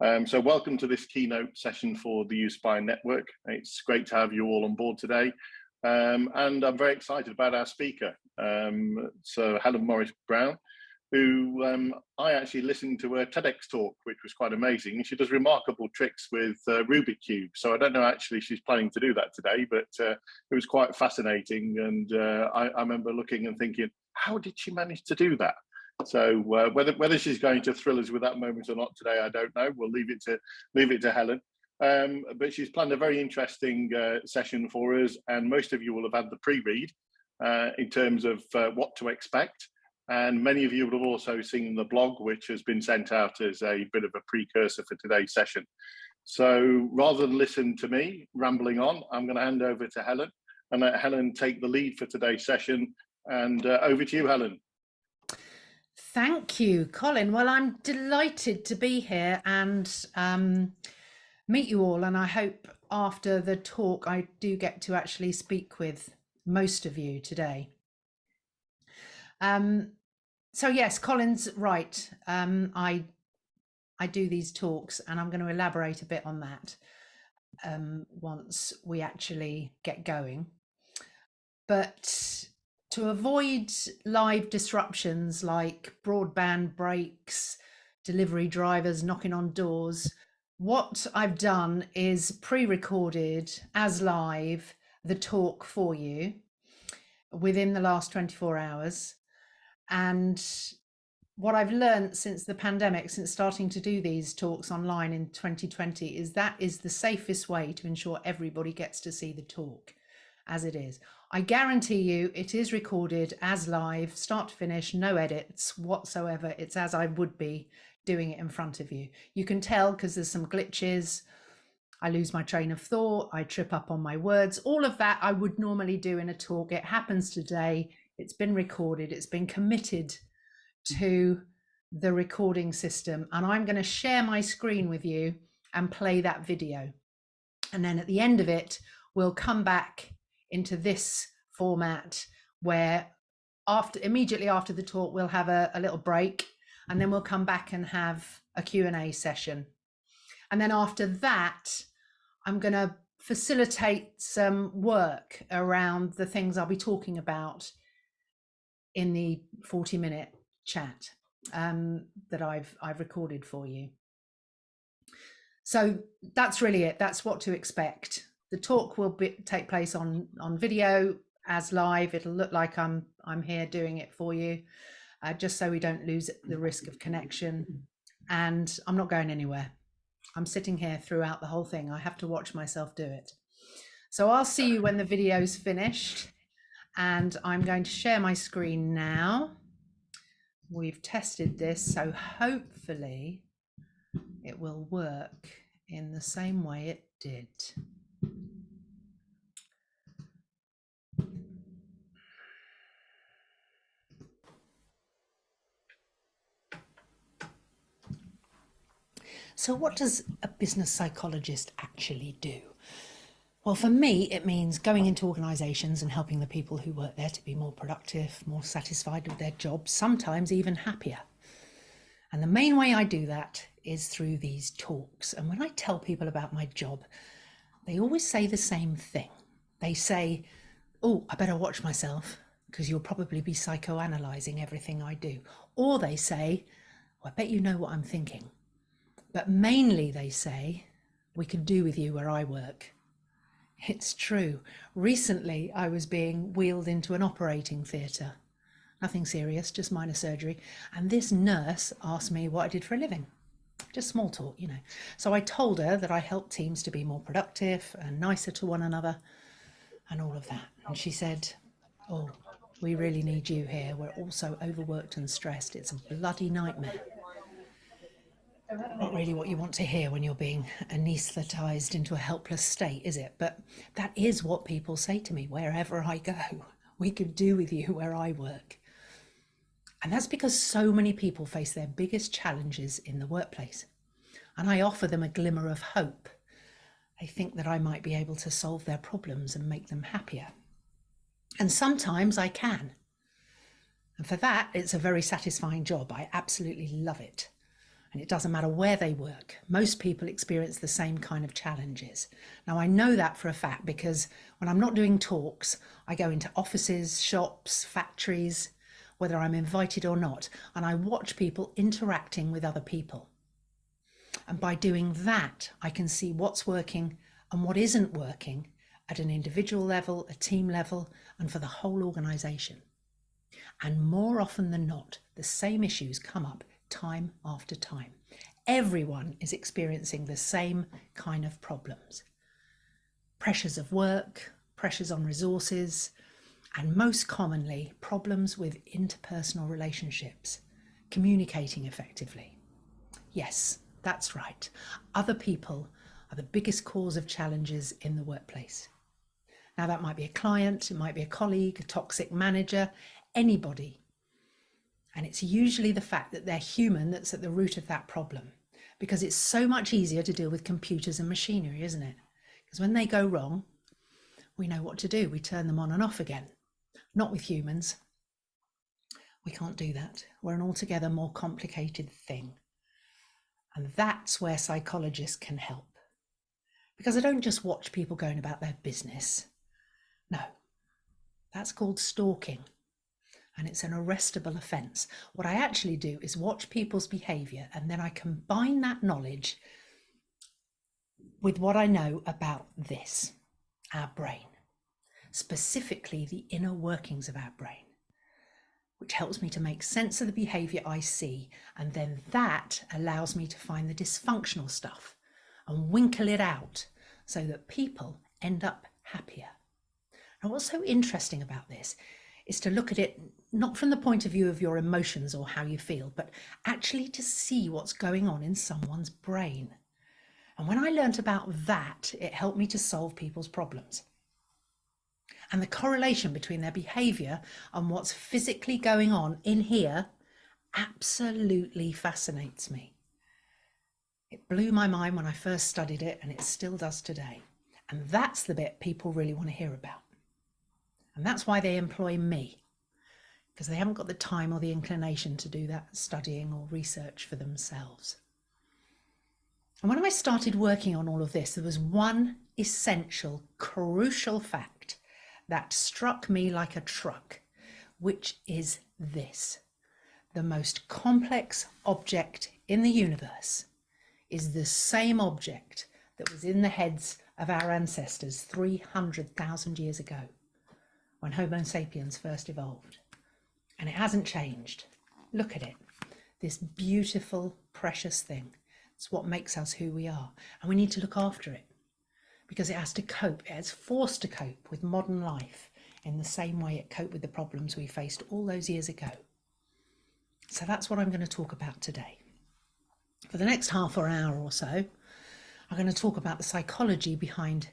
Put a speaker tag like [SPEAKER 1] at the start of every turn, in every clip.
[SPEAKER 1] So welcome to this keynote session for the Uspire Network. It's great to have you all on board today. And I'm very excited about our speaker. So Helen Morris Brown, who I actually listened to her TEDx talk, which was quite amazing. She does remarkable tricks with Rubik Cube. So I don't know actually she's planning to do that today, but it was quite fascinating. And I remember looking and thinking, how did she manage to do that? So whether she's going to thrill us with that moment or not today, I don't know. We'll leave it to Helen. But she's planned a very interesting session for us, and most of you will have had the pre-read in terms of what to expect. And many of you will have also seen the blog, which has been sent out as a bit of a precursor for today's session. So rather than listen to me rambling on, I'm going to hand over to Helen and let Helen take the lead for today's session. And over to you, Helen.
[SPEAKER 2] Thank you, Colin. Well, I'm delighted to be here and meet you all. And I hope after the talk, I do get to actually speak with most of you today. So yes, Colin's right. I do these talks and I'm going to elaborate a bit on that once we actually get going. But to avoid live disruptions like broadband breaks, delivery drivers knocking on doors, what I've done is pre-recorded as live the talk for you within the last 24 hours. And what I've learned since the pandemic, since starting to do these talks online in 2020, is that is the safest way to ensure everybody gets to see the talk as it is. I guarantee you it is recorded as live, start to finish, no edits whatsoever. It's as I would be doing it in front of you. You can tell because there's some glitches. I lose my train of thought. I trip up on my words. All of that I would normally do in a talk. It happens today. It's been recorded. It's been committed to the recording system. And I'm going to share my screen with you and play that video. And then at the end of it, we'll come back into this format where immediately after the talk, we'll have a little break, and then we'll come back and have a Q&A session. And then after that, I'm going to facilitate some work around the things I'll be talking about in the 40-minute chat that I've recorded for you. So that's really it. That's what to expect. The talk will take place on video as live. It'll look like I'm here doing it for you, just so we don't lose the risk of connection. And I'm not going anywhere. I'm sitting here throughout the whole thing. I have to watch myself do it. So I'll see you when the video's finished. And I'm going to share my screen now. We've tested this, so hopefully it will work in the same way it did. So what does a business psychologist actually do? Well, for me, it means going into organisations and helping the people who work there to be more productive, more satisfied with their jobs, sometimes even happier. And the main way I do that is through these talks. And when I tell people about my job, they always say the same thing. They say, oh, I better watch myself because you'll probably be psychoanalyzing everything I do. Or they say, well, I bet you know what I'm thinking. But mainly they say, we could do with you where I work. It's true. Recently, I was being wheeled into an operating theatre. Nothing serious, just minor surgery. And this nurse asked me what I did for a living. Just small talk, you know. So I told her that I help teams to be more productive and nicer to one another and all of that. And she said, oh, we really need you here. We're all so overworked and stressed. It's a bloody nightmare. Not really what you want to hear when you're being anaesthetised into a helpless state, is it? But that is what people say to me wherever I go. We could do with you where I work. And that's because so many people face their biggest challenges in the workplace. And I offer them a glimmer of hope. They think that I might be able to solve their problems and make them happier. And sometimes I can. And for that, it's a very satisfying job. I absolutely love it. And it doesn't matter where they work. Most people experience the same kind of challenges. Now, I know that for a fact because when I'm not doing talks, I go into offices, shops, factories, whether I'm invited or not, and I watch people interacting with other people. And by doing that, I can see what's working and what isn't working at an individual level, a team level, and for the whole organisation. And more often than not, the same issues come up time after time. Everyone is experiencing the same kind of problems. Pressures of work, pressures on resources, and most commonly, problems with interpersonal relationships, communicating effectively. Yes, that's right. Other people are the biggest cause of challenges in the workplace. Now, that might be a client, it might be a colleague, a toxic manager, anybody. And it's usually the fact that they're human that's at the root of that problem, because it's so much easier to deal with computers and machinery, isn't it? Because when they go wrong, we know what to do. We turn them on and off again. Not with humans. We can't do that. We're an altogether more complicated thing. And that's where psychologists can help. Because I don't just watch people going about their business. No, that's called stalking. And it's an arrestable offence. What I actually do is watch people's behaviour, and then I combine that knowledge with what I know about this, our brain, specifically the inner workings of our brain, which helps me to make sense of the behaviour I see, and then that allows me to find the dysfunctional stuff and winkle it out so that people end up happier. Now, what's so interesting about this is to look at it not from the point of view of your emotions or how you feel, but actually to see what's going on in someone's brain. And when I learnt about that, it helped me to solve people's problems. And the correlation between their behaviour and what's physically going on in here absolutely fascinates me. It blew my mind when I first studied it, and it still does today. And that's the bit people really want to hear about. And that's why they employ me, because they haven't got the time or the inclination to do that studying or research for themselves. And when I started working on all of this, there was one essential, crucial fact that struck me like a truck, which is this: the most complex object in the universe is the same object that was in the heads of our ancestors 300,000 years ago, when Homo sapiens first evolved. And it hasn't changed. Look at it. This beautiful, precious thing. It's what makes us who we are. And we need to look after it, because it has to cope. It has forced to cope with modern life in the same way it coped with the problems we faced all those years ago. So that's what I'm going to talk about today. For the next half an hour or so, I'm going to talk about the psychology behind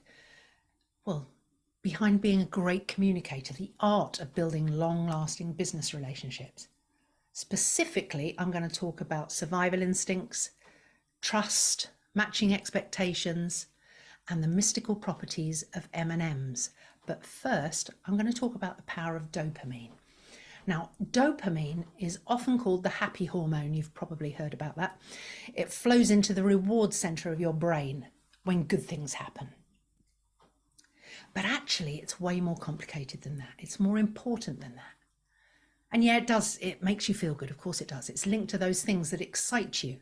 [SPEAKER 2] being a great communicator, the art of building long-lasting business relationships. Specifically, I'm going to talk about survival instincts, trust, matching expectations, and the mystical properties of M&Ms. But first, I'm going to talk about the power of dopamine. Now, dopamine is often called the happy hormone. You've probably heard about that. It flows into the reward center of your brain when good things happen. But actually, it's way more complicated than that. It's more important than that. And yeah, it makes you feel good. Of course it does. It's linked to those things that excite you,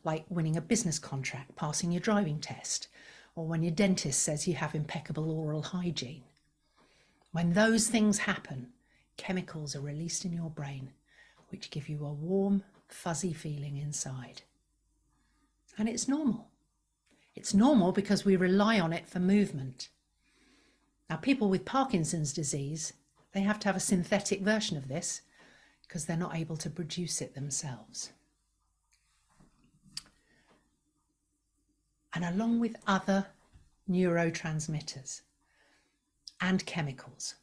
[SPEAKER 2] like winning a business contract, passing your driving test, or when your dentist says you have impeccable oral hygiene. When those things happen, chemicals are released in your brain, which give you a warm, fuzzy feeling inside. And it's normal. It's normal because we rely on it for movement. Now, people with Parkinson's disease, they have to have a synthetic version of this because they're not able to produce it themselves. And along with other neurotransmitters and chemicals,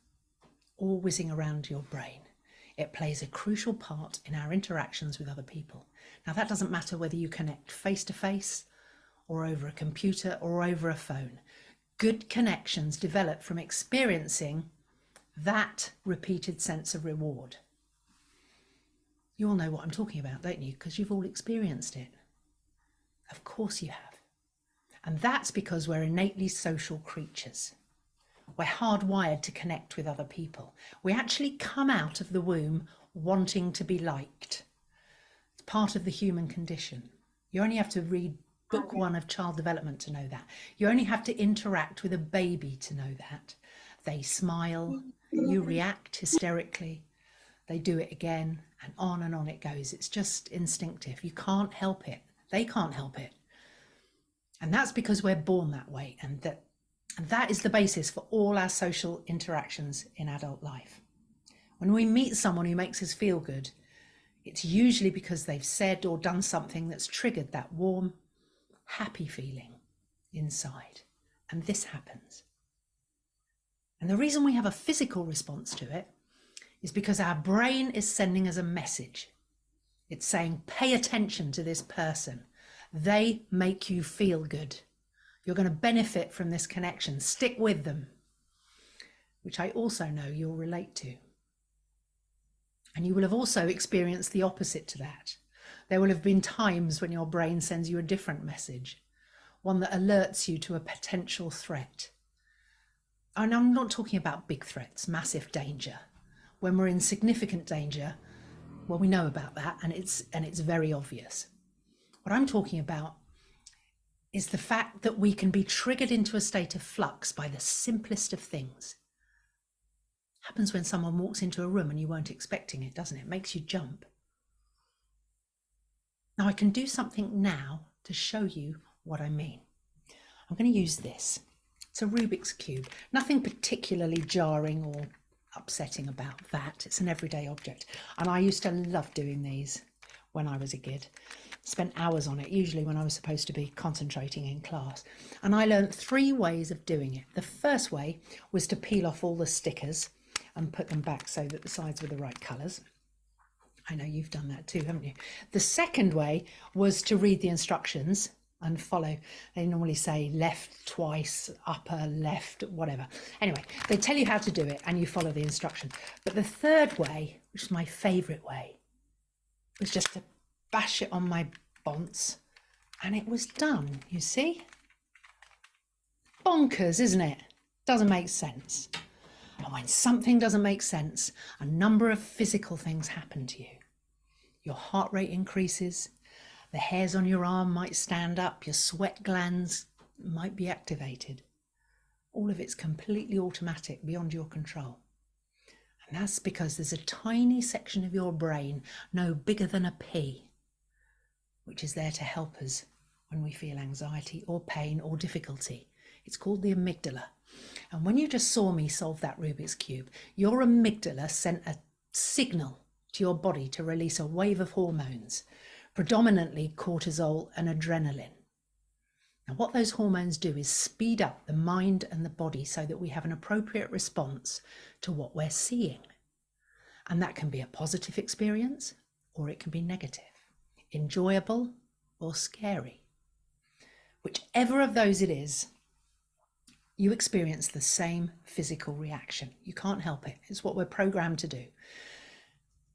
[SPEAKER 2] all whizzing around your brain, it plays a crucial part in our interactions with other people. Now, that doesn't matter whether you connect face to face or over a computer or over a phone. Good connections develop from experiencing that repeated sense of reward. You all know what I'm talking about, don't you? Because you've all experienced it. Of course you have. And that's because we're innately social creatures. We're hardwired to connect with other people. We actually come out of the womb wanting to be liked. It's part of the human condition. You only have to read book 1 of child development to know that. You only have to interact with a baby to know that. They smile, you react hysterically, they do it again, and on it goes. It's just instinctive. You can't help it. They can't help it. And that's because we're born that way, and that is the basis for all our social interactions in adult life. When we meet someone who makes us feel good, it's usually because they've said or done something that's triggered that warm, happy feeling inside. And this happens. And the reason we have a physical response to it is because our brain is sending us a message. It's saying, pay attention to this person. They make you feel good. You're going to benefit from this connection. Stick with them, which I also know you'll relate to. And you will have also experienced the opposite to that. There will have been times when your brain sends you a different message, one that alerts you to a potential threat. And I'm not talking about big threats, massive danger. When we're in significant danger, well, we know about that, and it's very obvious. What I'm talking about is the fact that we can be triggered into a state of flux by the simplest of things. Happens when someone walks into a room and you weren't expecting it, doesn't it? It makes you jump. Now I can do something now to show you what I mean. I'm going to use this. It's a Rubik's Cube. Nothing particularly jarring or upsetting about that. It's an everyday object. And I used to love doing these when I was a kid. Spent hours on it, usually when I was supposed to be concentrating in class. And I learned 3 ways of doing it. The first way was to peel off all the stickers and put them back so that the sides were the right colours. I know you've done that too, haven't you? The second way was to read the instructions and follow. They normally say left twice, upper, left, whatever. Anyway, they tell you how to do it and you follow the instructions. But the third way, which is my favourite way, was just to bash it on my bonce and it was done, you see? Bonkers, isn't it? Doesn't make sense. And when something doesn't make sense, a number of physical things happen to you. Your heart rate increases, the hairs on your arm might stand up, your sweat glands might be activated. All of it's completely automatic, beyond your control. And that's because there's a tiny section of your brain, no bigger than a pea, which is there to help us when we feel anxiety or pain or difficulty. It's called the amygdala. And when you just saw me solve that Rubik's Cube, your amygdala sent a signal to your body to release a wave of hormones, predominantly cortisol and adrenaline. Now, what those hormones do is speed up the mind and the body so that we have an appropriate response to what we're seeing. And that can be a positive experience or it can be negative, enjoyable or scary. Whichever of those it is, you experience the same physical reaction. You can't help it. It's what we're programmed to do.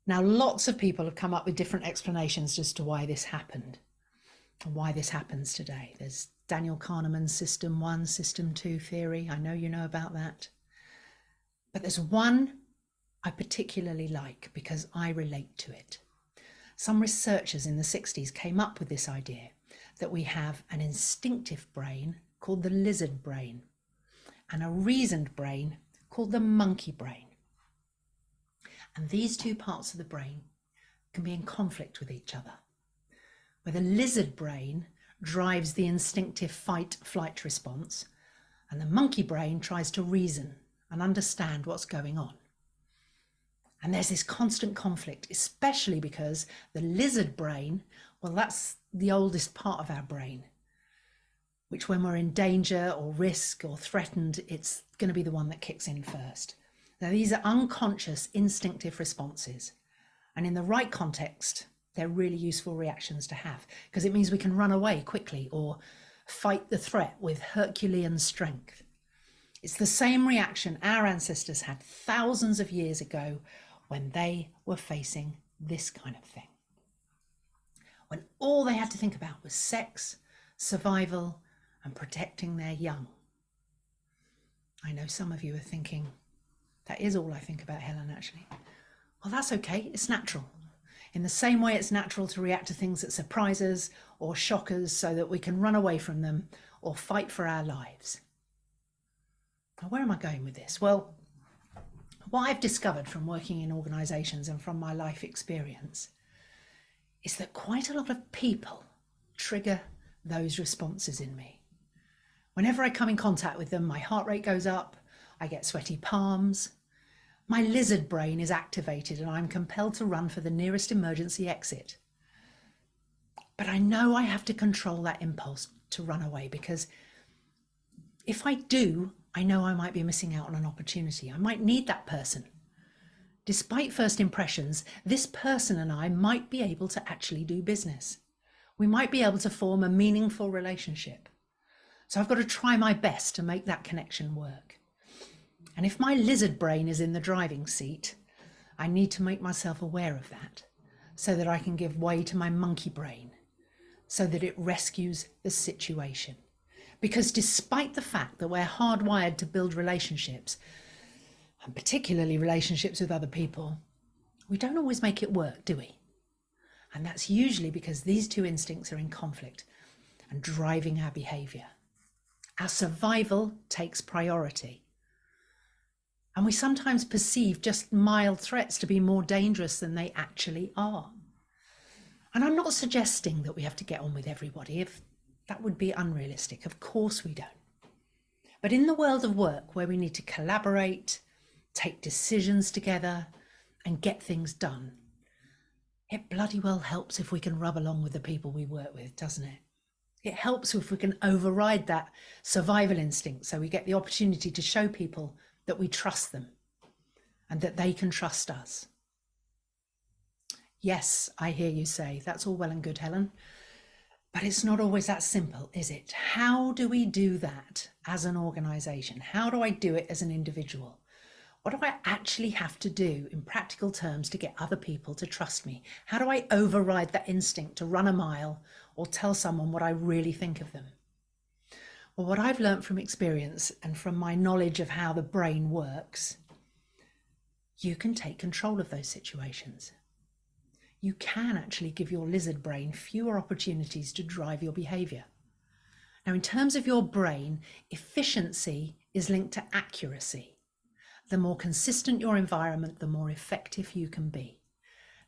[SPEAKER 2] Now, lots of people have come up with different explanations as to why this happened and why this happens today. There's Daniel Kahneman's System 1, System 2 theory. I know you know about that. But there's one I particularly like because I relate to it. Some researchers in the 60s came up with this idea that we have an instinctive brain called the lizard brain and a reasoned brain called the monkey brain. And these two parts of the brain can be in conflict with each other, where the lizard brain drives the instinctive fight-flight response, and the monkey brain tries to reason and understand what's going on. And there's this constant conflict, especially because the lizard brain, well, that's the oldest part of our brain, which when we're in danger or risk or threatened, it's going to be the one that kicks in first. Now, these are unconscious, instinctive responses. And in the right context, they're really useful reactions to have because it means we can run away quickly or fight the threat with Herculean strength. It's the same reaction our ancestors had thousands of years ago when they were facing this kind of thing. When all they had to think about was sex survival, and protecting their young. I know some of you are thinking, that is all I think about, Helen, actually. Well, that's okay, it's natural. In the same way it's natural to react to things that surprise us or shock us so that we can run away from them or fight for our lives. Now, where am I going with this? Well, what I've discovered from working in organisations and from my life experience is that quite a lot of people trigger those responses in me. Whenever I come in contact with them, my heart rate goes up, I get sweaty palms, my lizard brain is activated and I'm compelled to run for the nearest emergency exit. But I know I have to control that impulse to run away, because if I do, I know I might be missing out on an opportunity. I might need that person. Despite first impressions, this person and I might be able to actually do business. We might be able to form a meaningful relationship. So I've got to try my best to make that connection work. And if my lizard brain is in the driving seat, I need to make myself aware of that so that I can give way to my monkey brain, so that it rescues the situation. Because despite the fact that we're hardwired to build relationships, and particularly relationships with other people, we don't always make it work, do we? And that's usually because these two instincts are in conflict and driving our behavior. Our survival takes priority. And we sometimes perceive just mild threats to be more dangerous than they actually are. And I'm not suggesting that we have to get on with everybody. If that would be unrealistic. Of course we don't. But in the world of work, where we need to collaborate, take decisions together, and get things done, it bloody well helps if we can rub along with the people we work with, doesn't it? It helps if we can override that survival instinct, so we get the opportunity to show people that we trust them and that they can trust us. Yes, I hear you say, that's all well and good, Helen. But it's not always that simple, is it? How do we do that as an organisation? How do I do it as an individual? What do I actually have to do in practical terms to get other people to trust me? How do I override that instinct to run a mile or tell someone what I really think of them? Well, what I've learned from experience and from my knowledge of how the brain works, you can take control of those situations. You can actually give your lizard brain fewer opportunities to drive your behavior. Now, in terms of your brain, efficiency is linked to accuracy. The more consistent your environment, the more effective you can be.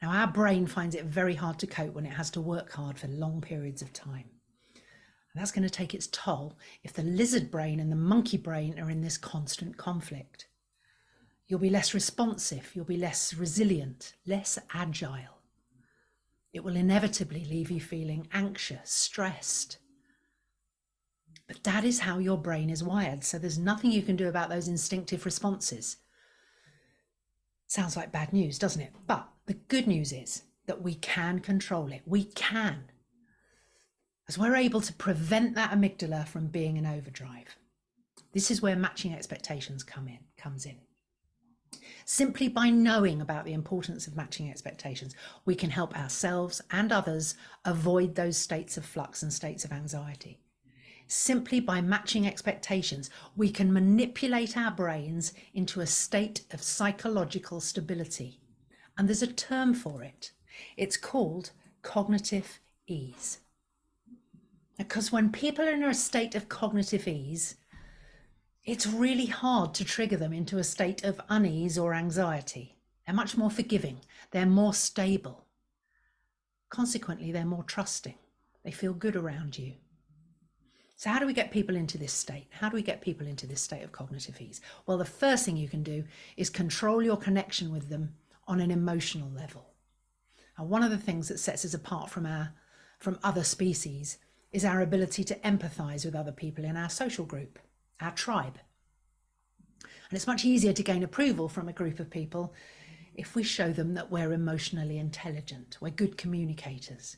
[SPEAKER 2] Now, our brain finds it very hard to cope when it has to work hard for long periods of time. And that's going to take its toll if the lizard brain and the monkey brain are in this constant conflict. You'll be less responsive, you'll be less resilient, less agile. It will inevitably leave you feeling anxious, stressed. But that is how your brain is wired, so there's nothing you can do about those instinctive responses. Sounds like bad news, doesn't it? But the good news is that we can control it. We can. As we're able to prevent that amygdala from being in overdrive. This is where matching expectations comes in. Simply by knowing about the importance of matching expectations, we can help ourselves and others avoid those states of flux and states of anxiety. Simply by matching expectations, we can manipulate our brains into a state of psychological stability. And there's a term for it. It's called cognitive ease. Because when people are in a state of cognitive ease, it's really hard to trigger them into a state of unease or anxiety. They're much more forgiving. They're more stable. Consequently, they're more trusting. They feel good around you. So how do we get people into this state? How do we get people into this state of cognitive ease? Well, the first thing you can do is control your connection with them on an emotional level. And one of the things that sets us apart from other species is our ability to empathize with other people in our social group, our tribe. And it's much easier to gain approval from a group of people if we show them that we're emotionally intelligent, we're good communicators.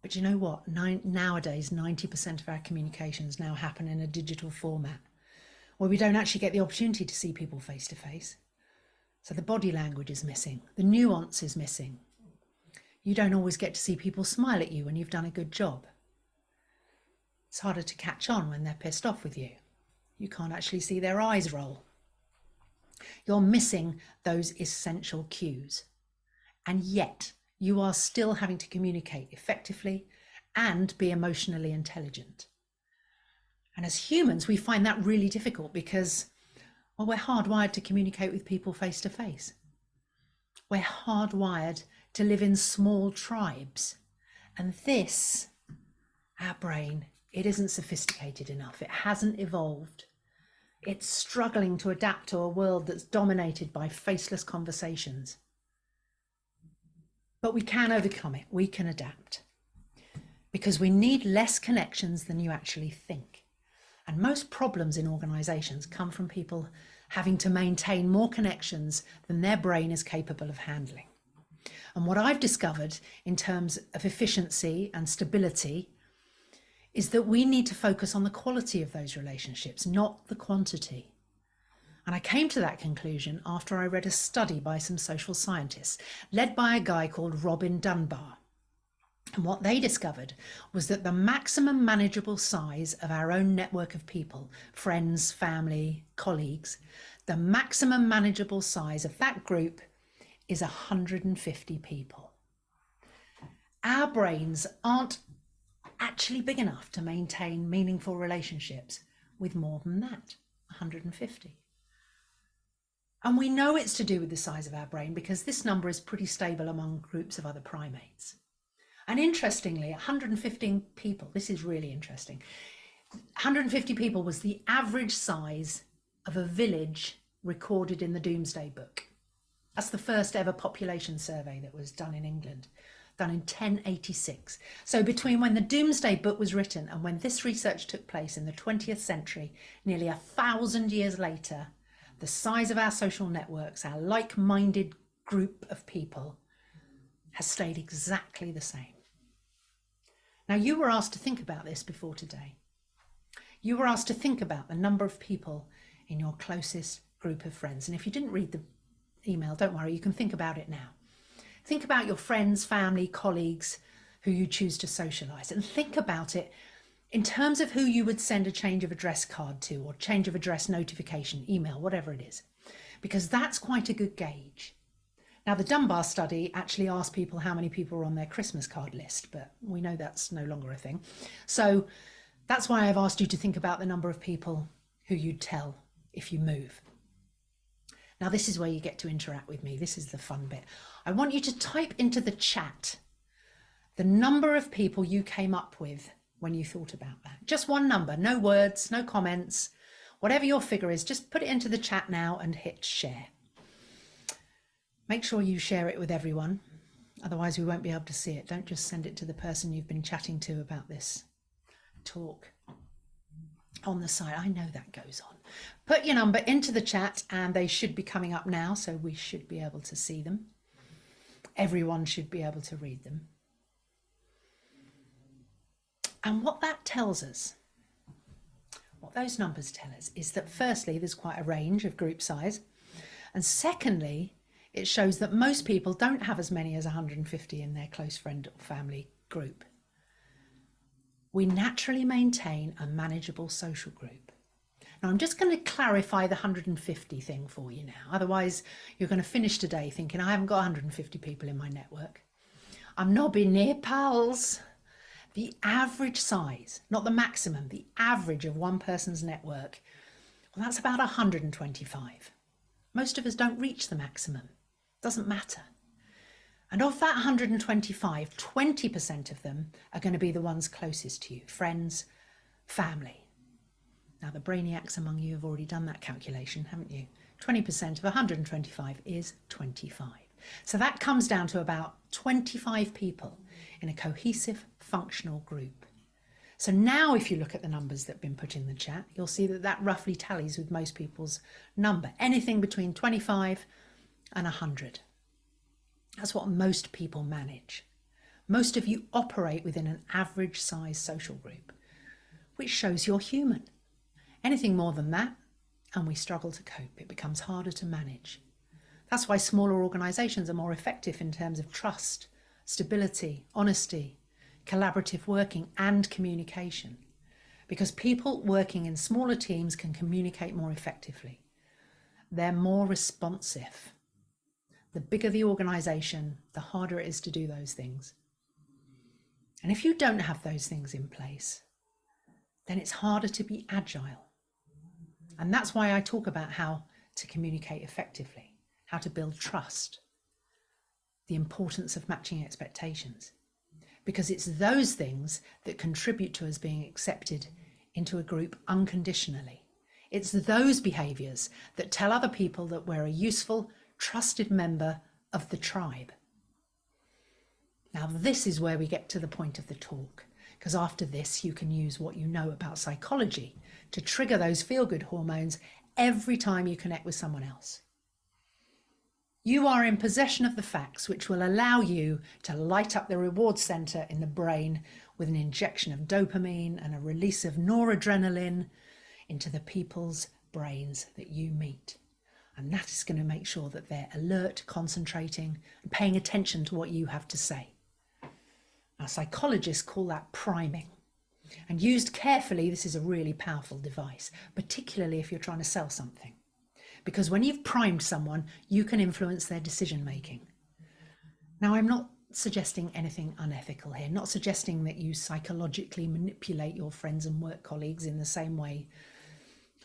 [SPEAKER 2] But you know what? Nowadays, 90% of our communications now happen in a digital format, where we don't actually get the opportunity to see people face to face. So the body language is missing, the nuance is missing. You don't always get to see people smile at you when you've done a good job. It's harder to catch on when they're pissed off with you. You can't actually see their eyes roll. You're missing those essential cues. And yet you are still having to communicate effectively and be emotionally intelligent. And as humans, we find that really difficult because, well, we're hardwired to communicate with people face to face. We're hardwired to live in small tribes. And this, our brain, it isn't sophisticated enough. It hasn't evolved. It's struggling to adapt to a world that's dominated by faceless conversations. But we can overcome it. We can adapt. Because we need less connections than you actually think. And most problems in organizations come from people having to maintain more connections than their brain is capable of handling. And what I've discovered in terms of efficiency and stability is that we need to focus on the quality of those relationships, not the quantity. And I came to that conclusion after I read a study by some social scientists, led by a guy called Robin Dunbar. And what they discovered was that the maximum manageable size of our own network of people, friends, family, colleagues, the maximum manageable size of that group is 150 people. Our brains aren't actually big enough to maintain meaningful relationships with more than that, 150. And we know it's to do with the size of our brain because this number is pretty stable among groups of other primates. And interestingly, 115 people, this is really interesting, 150 people was the average size of a village recorded in the Doomsday Book. That's the first ever population survey that was done in England, done in 1086. So between when the Doomsday Book was written and when this research took place in the 20th century, nearly 1,000 years later, the size of our social networks, our like-minded group of people, has stayed exactly the same. Now, you were asked to think about this before today. You were asked to think about the number of people in your closest group of friends. And if you didn't read the email, don't worry, you can think about it now. Think about your friends, family, colleagues who you choose to socialize, and think about it in terms of who you would send a change of address card to, or change of address notification, email, whatever it is, because that's quite a good gauge. Now, the Dunbar study actually asked people how many people were on their Christmas card list, but we know that's no longer a thing. So that's why I've asked you to think about the number of people who you'd tell if you move. Now, this is where you get to interact with me. This is the fun bit. I want you to type into the chat the number of people you came up with when you thought about that. Just one number, no words, no comments, whatever your figure is, just put it into the chat now and hit share. Make sure you share it with everyone, otherwise we won't be able to see it. Don't just send it to the person you've been chatting to about this talk on the side. I know that goes on. Put your number into the chat and they should be coming up now, so we should be able to see them. Everyone should be able to read them. And what that tells us, what those numbers tell us, is that firstly, there's quite a range of group size. And secondly, it shows that most people don't have as many as 150 in their close friend or family group. We naturally maintain a manageable social group. Now, I'm just going to clarify the 150 thing for you now. Otherwise, you're going to finish today thinking, I haven't got 150 people in my network. I'm nobbing near, pals. The average size, not the maximum, the average of one person's network, well, that's about 125. Most of us don't reach the maximum. Doesn't matter. And of that 125, 20% of them are going to be the ones closest to you, friends, family. Now, the brainiacs among you have already done that calculation, haven't you? 20% of 125 is 25. So that comes down to about 25 people in a cohesive, functional group. So now if you look at the numbers that have been put in the chat, you'll see that that roughly tallies with most people's number, anything between 25 and 100. That's what most people manage. Most of you operate within an average size social group, which shows you're human. Anything more than that, and we struggle to cope. It becomes harder to manage. That's why smaller organizations are more effective in terms of trust, stability, honesty, collaborative working and communication. because people working in smaller teams can communicate more effectively. They're more responsive. The bigger the organization, the harder it is to do those things. And if you don't have those things in place, then it's harder to be agile. And that's why I talk about how to communicate effectively, how to build trust, the importance of matching expectations, because it's those things that contribute to us being accepted into a group unconditionally. It's those behaviors that tell other people that we're a useful, trusted member of the tribe. Now, this is where we get to the point of the talk, because after this, you can use what you know about psychology to trigger those feel-good hormones every time you connect with someone else. You are in possession of the facts which will allow you to light up the reward center in the brain with an injection of dopamine and a release of noradrenaline into the people's brains that you meet. And that is going to make sure that they're alert, concentrating, and paying attention to what you have to say. Now, psychologists call that priming. And used carefully, this is a really powerful device, particularly if you're trying to sell something. Because when you've primed someone, you can influence their decision making. Now, I'm not suggesting anything unethical here, not suggesting that you psychologically manipulate your friends and work colleagues in the same way,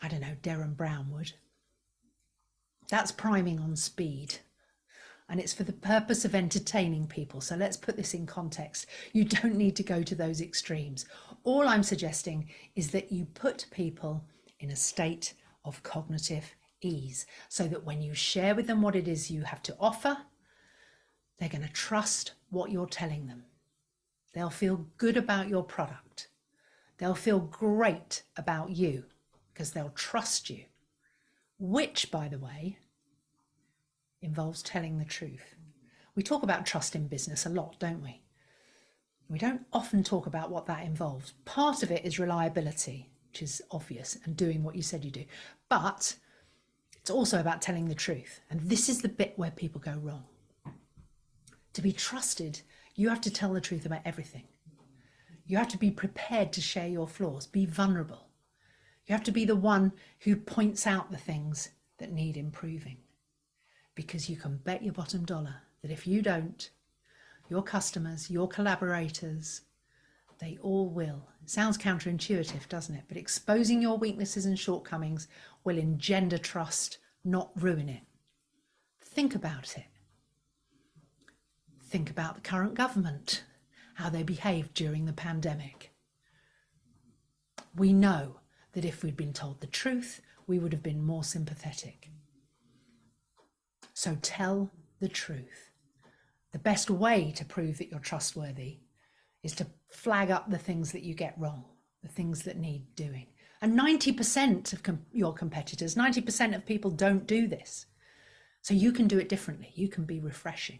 [SPEAKER 2] I don't know, Derren Brown would. That's priming on speed. And it's for the purpose of entertaining people. So let's put this in context. You don't need to go to those extremes. All I'm suggesting is that you put people in a state of cognitive ease so that when you share with them what it is you have to offer, they're going to trust what you're telling them. They'll feel good about your product. They'll feel great about you because they'll trust you, which, by the way, involves telling the truth. We talk about trust in business a lot, don't we? We don't often talk about what that involves. Part of it is reliability, which is obvious, and doing what you said you do. But it's also about telling the truth. And this is the bit where people go wrong. To be trusted, you have to tell the truth about everything. You have to be prepared to share your flaws, be vulnerable. You have to be the one who points out the things that need improving. Because you can bet your bottom dollar that if you don't, your customers, your collaborators, they all will. It sounds counterintuitive, doesn't it? But exposing your weaknesses and shortcomings will engender trust, not ruin it. Think about it. Think about the current government, how they behaved during the pandemic. We know that if we'd been told the truth, we would have been more sympathetic. So tell the truth. The best way to prove that you're trustworthy is to flag up the things that you get wrong, the things that need doing. And 90% of your competitors, 90% of people don't do this. So you can do it differently. You can be refreshing.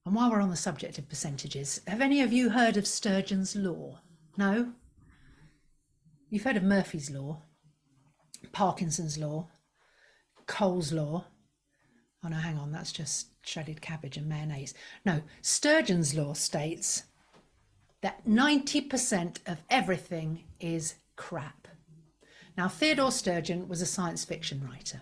[SPEAKER 2] And while we're on the subject of percentages, have any of you heard of Sturgeon's law? No? You've heard of Murphy's law, Parkinson's law, Cole's law. Oh no, hang on, that's just shredded cabbage and mayonnaise. No, Sturgeon's law states that 90% of everything is crap. Now, Theodore Sturgeon was a science fiction writer.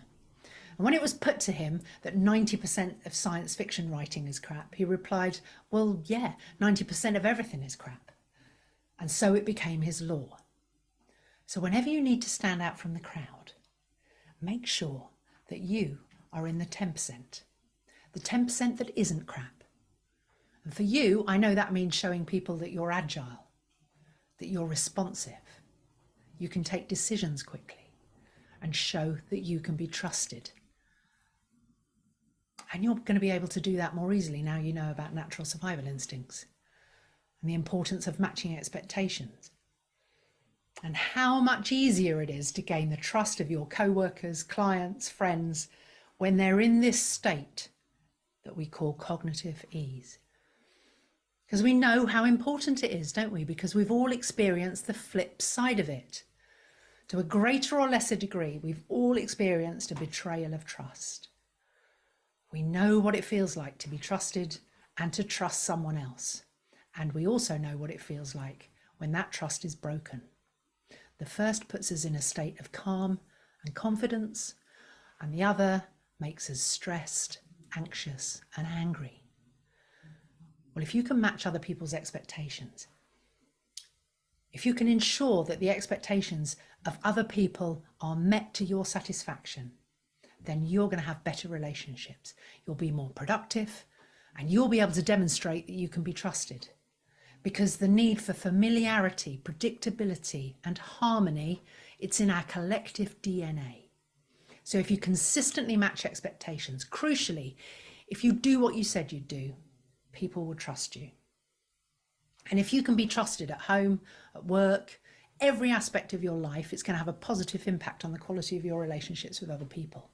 [SPEAKER 2] And when it was put to him that 90% of science fiction writing is crap, he replied, well, yeah, 90% of everything is crap. And so it became his law. So whenever you need to stand out from the crowd, make sure that you are in the 10%, the 10% that isn't crap. And for you, I know that means showing people that you're agile, that you're responsive, you can take decisions quickly, and show that you can be trusted. And you're going to be able to do that more easily now you know about natural survival instincts and the importance of matching expectations, and how much easier it is to gain the trust of your co-workers, clients, friends, when they're in this state that we call cognitive ease. Because we know how important it is, don't we? Because we've all experienced the flip side of it. To a greater or lesser degree, we've all experienced a betrayal of trust. We know what it feels like to be trusted and to trust someone else. And we also know what it feels like when that trust is broken. The first puts us in a state of calm and confidence, and the other makes us stressed, anxious, and angry. Well, if you can match other people's expectations, if you can ensure that the expectations of other people are met to your satisfaction, then you're going to have better relationships. You'll be more productive, and you'll be able to demonstrate that you can be trusted. Because the need for familiarity, predictability, and harmony, it's in our collective DNA. So if you consistently match expectations, crucially, if you do what you said you'd do, people will trust you. And if you can be trusted at home, at work, every aspect of your life, it's going to have a positive impact on the quality of your relationships with other people.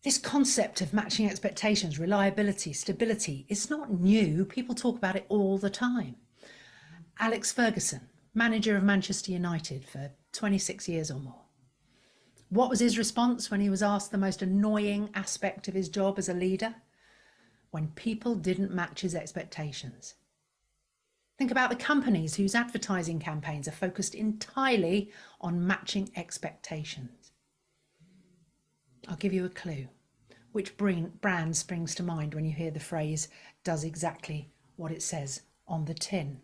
[SPEAKER 2] This concept of matching expectations, reliability, stability, it's not new. People talk about it all the time. Alex Ferguson, manager of Manchester United for 26 years or more. What was his response when he was asked the most annoying aspect of his job as a leader? When people didn't match his expectations. Think about the companies whose advertising campaigns are focused entirely on matching expectations. I'll give you a clue. Which brand springs to mind when you hear the phrase does exactly what it says on the tin?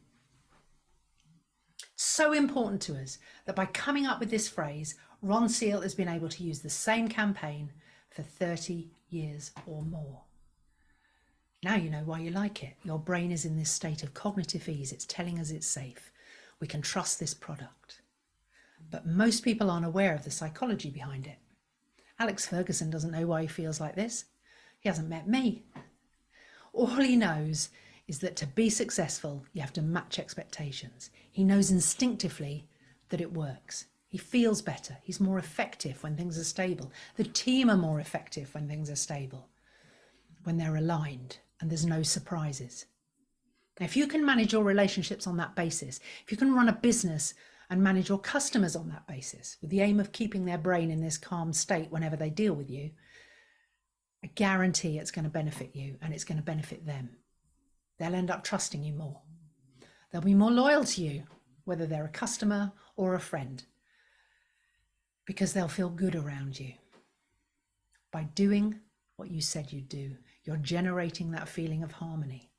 [SPEAKER 2] So important to us that by coming up with this phrase, Ron Seal has been able to use the same campaign for 30 years or more. Now you know why you like it. Your brain is in this state of cognitive ease. It's telling us it's safe. We can trust this product. But most people aren't aware of the psychology behind it. Alex Ferguson doesn't know why he feels like this. He hasn't met me. All he knows is that to be successful, you have to match expectations. He knows instinctively that it works. He feels better. He's more effective when things are stable. The team are more effective when things are stable, when they're aligned and there's no surprises. Now, if you can manage your relationships on that basis, if you can run a business and manage your customers on that basis with the aim of keeping their brain in this calm state whenever they deal with you, I guarantee it's going to benefit you and it's going to benefit them. They'll end up trusting you more. They'll be more loyal to you, whether they're a customer or a friend, because they'll feel good around you. By doing what you said you'd do, you're generating that feeling of harmony.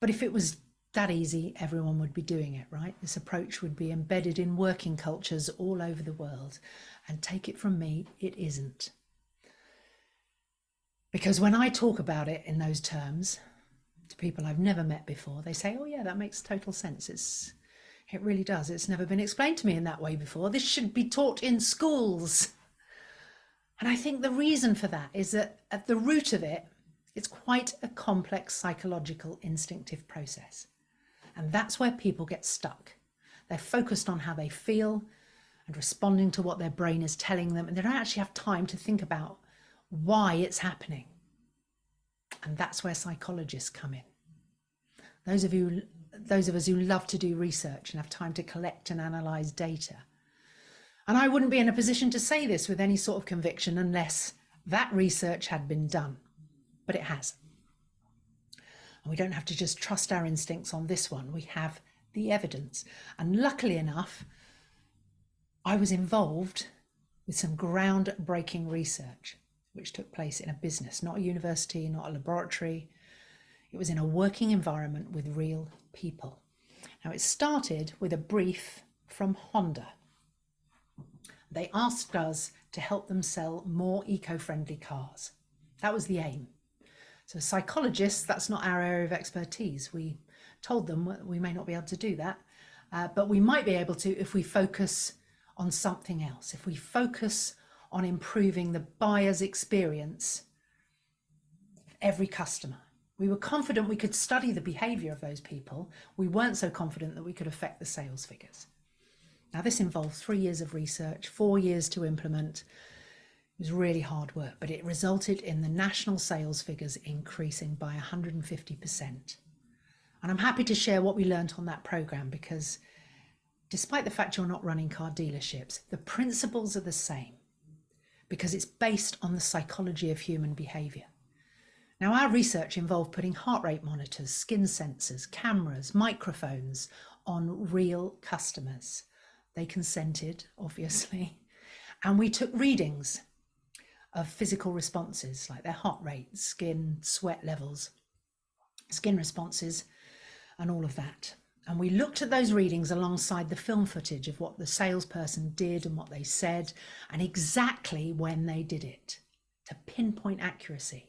[SPEAKER 2] But if it was that easy, everyone would be doing it, right? This approach would be embedded in working cultures all over the world. And take it from me, it isn't. Because when I talk about it in those terms to people I've never met before, they say, oh yeah, that makes total sense. It really does. It's never been explained to me in that way before. This should be taught in schools. And I think the reason for that is that at the root of it, it's quite a complex psychological instinctive process. And that's where people get stuck. They're focused on how they feel and responding to what their brain is telling them. And they don't actually have time to think about why it's happening. And that's where psychologists come in. Those of us who love to do research and have time to collect and analyze data. And I wouldn't be in a position to say this with any sort of conviction unless that research had been done. But it has. And we don't have to just trust our instincts on this one. We have the evidence. And luckily enough, I was involved with some groundbreaking research, which took place in a business, not a university, not a laboratory. It was in a working environment with real people. Now, it started with a brief from Honda. They asked us to help them sell more eco-friendly cars. That was the aim. So psychologists, that's not our area of expertise. We told them we may not be able to do that, but we might be able to if we focus on something else, if we focus on improving the buyer's experience of every customer. We were confident we could study the behavior of those people. We weren't so confident that we could affect the sales figures. Now, this involved 3 years of research, 4 years to implement. It was really hard work, but it resulted in the national sales figures increasing by 150%. And I'm happy to share what we learned on that program, because despite the fact you're not running car dealerships, the principles are the same, because it's based on the psychology of human behavior. Now, our research involved putting heart rate monitors, skin sensors, cameras, microphones on real customers. They consented, obviously, and we took readings of physical responses like their heart rate, skin, sweat levels, skin responses, and all of that. And we looked at those readings alongside the film footage of what the salesperson did and what they said and exactly when they did it, to pinpoint accuracy,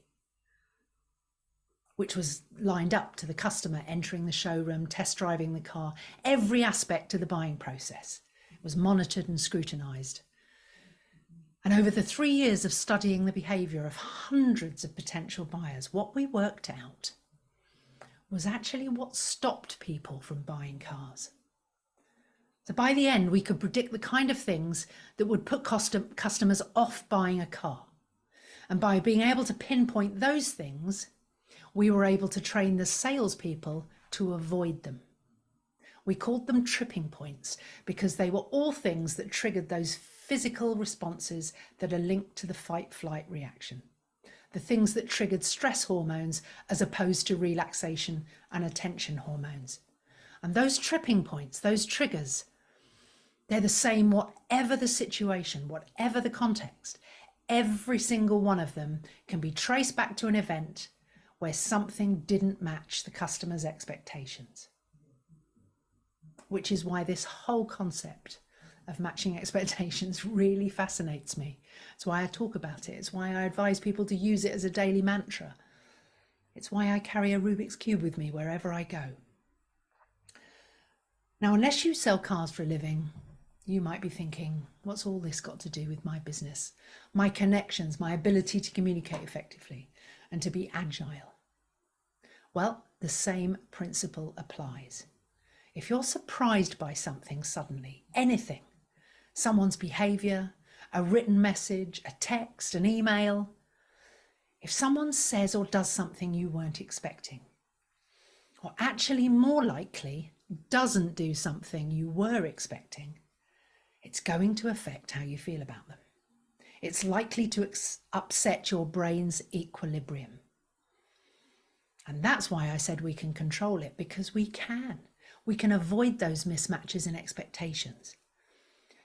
[SPEAKER 2] which was lined up to the customer entering the showroom, test driving the car. Every aspect of the buying process was monitored and scrutinized. And over the 3 years of studying the behavior of hundreds of potential buyers, what we worked out was actually what stopped people from buying cars. So by the end, we could predict the kind of things that would put customers off buying a car. And by being able to pinpoint those things, we were able to train the salespeople to avoid them. We called them tripping points because they were all things that triggered those physical responses that are linked to the fight-flight reaction. The things that triggered stress hormones as opposed to relaxation and attention hormones. And those tripping points, those triggers, they're the same whatever the situation, whatever the context. Every single one of them can be traced back to an event where something didn't match the customer's expectations. Which is why this whole concept of matching expectations really fascinates me. It's why I talk about it. It's why I advise people to use it as a daily mantra. It's why I carry a Rubik's Cube with me wherever I go. Now, unless you sell cars for a living, you might be thinking, what's all this got to do with my business, my connections, my ability to communicate effectively and to be agile? Well, the same principle applies. If you're surprised by something suddenly, anything, someone's behavior, a written message, a text, an email, if someone says or does something you weren't expecting, or actually more likely doesn't do something you were expecting, it's going to affect how you feel about them. It's likely to upset your brain's equilibrium. And that's why I said we can control it, because we can. We can avoid those mismatches in expectations.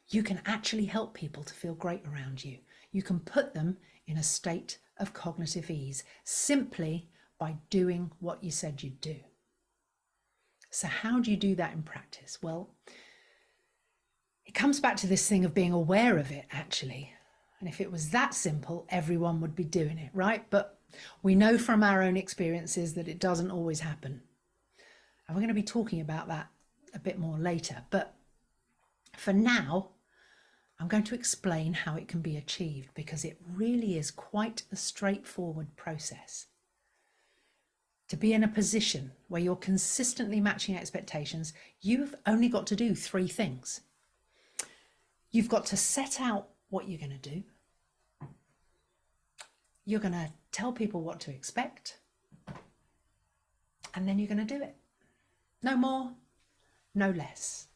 [SPEAKER 2] You can actually help people to feel great around you. You can put them in a state of cognitive ease simply by doing what you said you'd do. So how do you do that in practice? Well, it comes back to this thing of being aware of it, actually. And if it was that simple, everyone would be doing it, right? But we know from our own experiences that it doesn't always happen. And we're going to be talking about that a bit more later. But for now, I'm going to explain how it can be achieved, because it really is quite a straightforward process. To be in a position where you're consistently matching expectations, you've only got to do 3 things. You've got to set out what you're going to do. You're going to tell people what to expect. And then you're going to do it. No more, no less.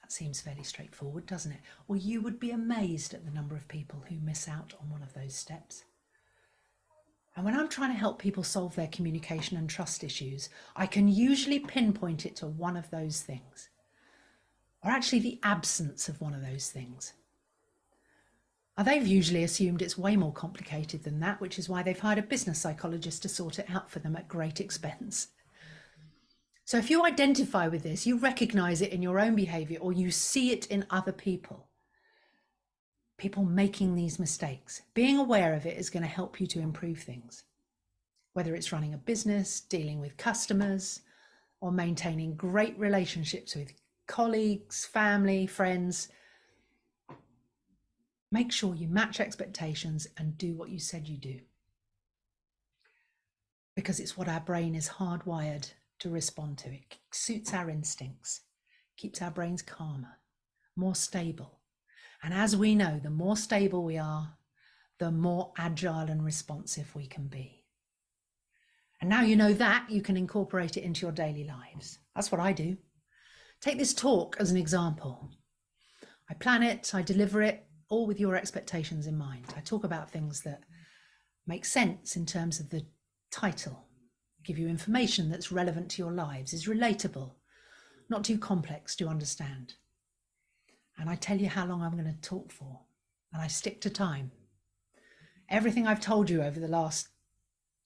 [SPEAKER 2] That seems fairly straightforward, doesn't it? Well, you would be amazed at the number of people who miss out on one of those steps. And when I'm trying to help people solve their communication and trust issues, I can usually pinpoint it to one of those things, or actually the absence of one of those things. And they've usually assumed it's way more complicated than that, which is why they've hired a business psychologist to sort it out for them at great expense. So if you identify with this, you recognize it in your own behavior, or you see it in other people making these mistakes, being aware of it is going to help you to improve things. Whether it's running a business, dealing with customers, or maintaining great relationships with colleagues, family, friends, make sure you match expectations and do what you said you do. Because it's what our brain is hardwired to respond to. It suits our instincts, keeps our brains calmer, more stable. And as we know, the more stable we are, the more agile and responsive we can be. And now you know that, you can incorporate it into your daily lives. That's what I do. Take this talk as an example. I plan it, I deliver it, all with your expectations in mind. I talk about things that make sense in terms of the title, give you information that's relevant to your lives, is relatable. not too complex to understand. And I tell you how long I'm going to talk for, and I stick to time. Everything I've told you over the last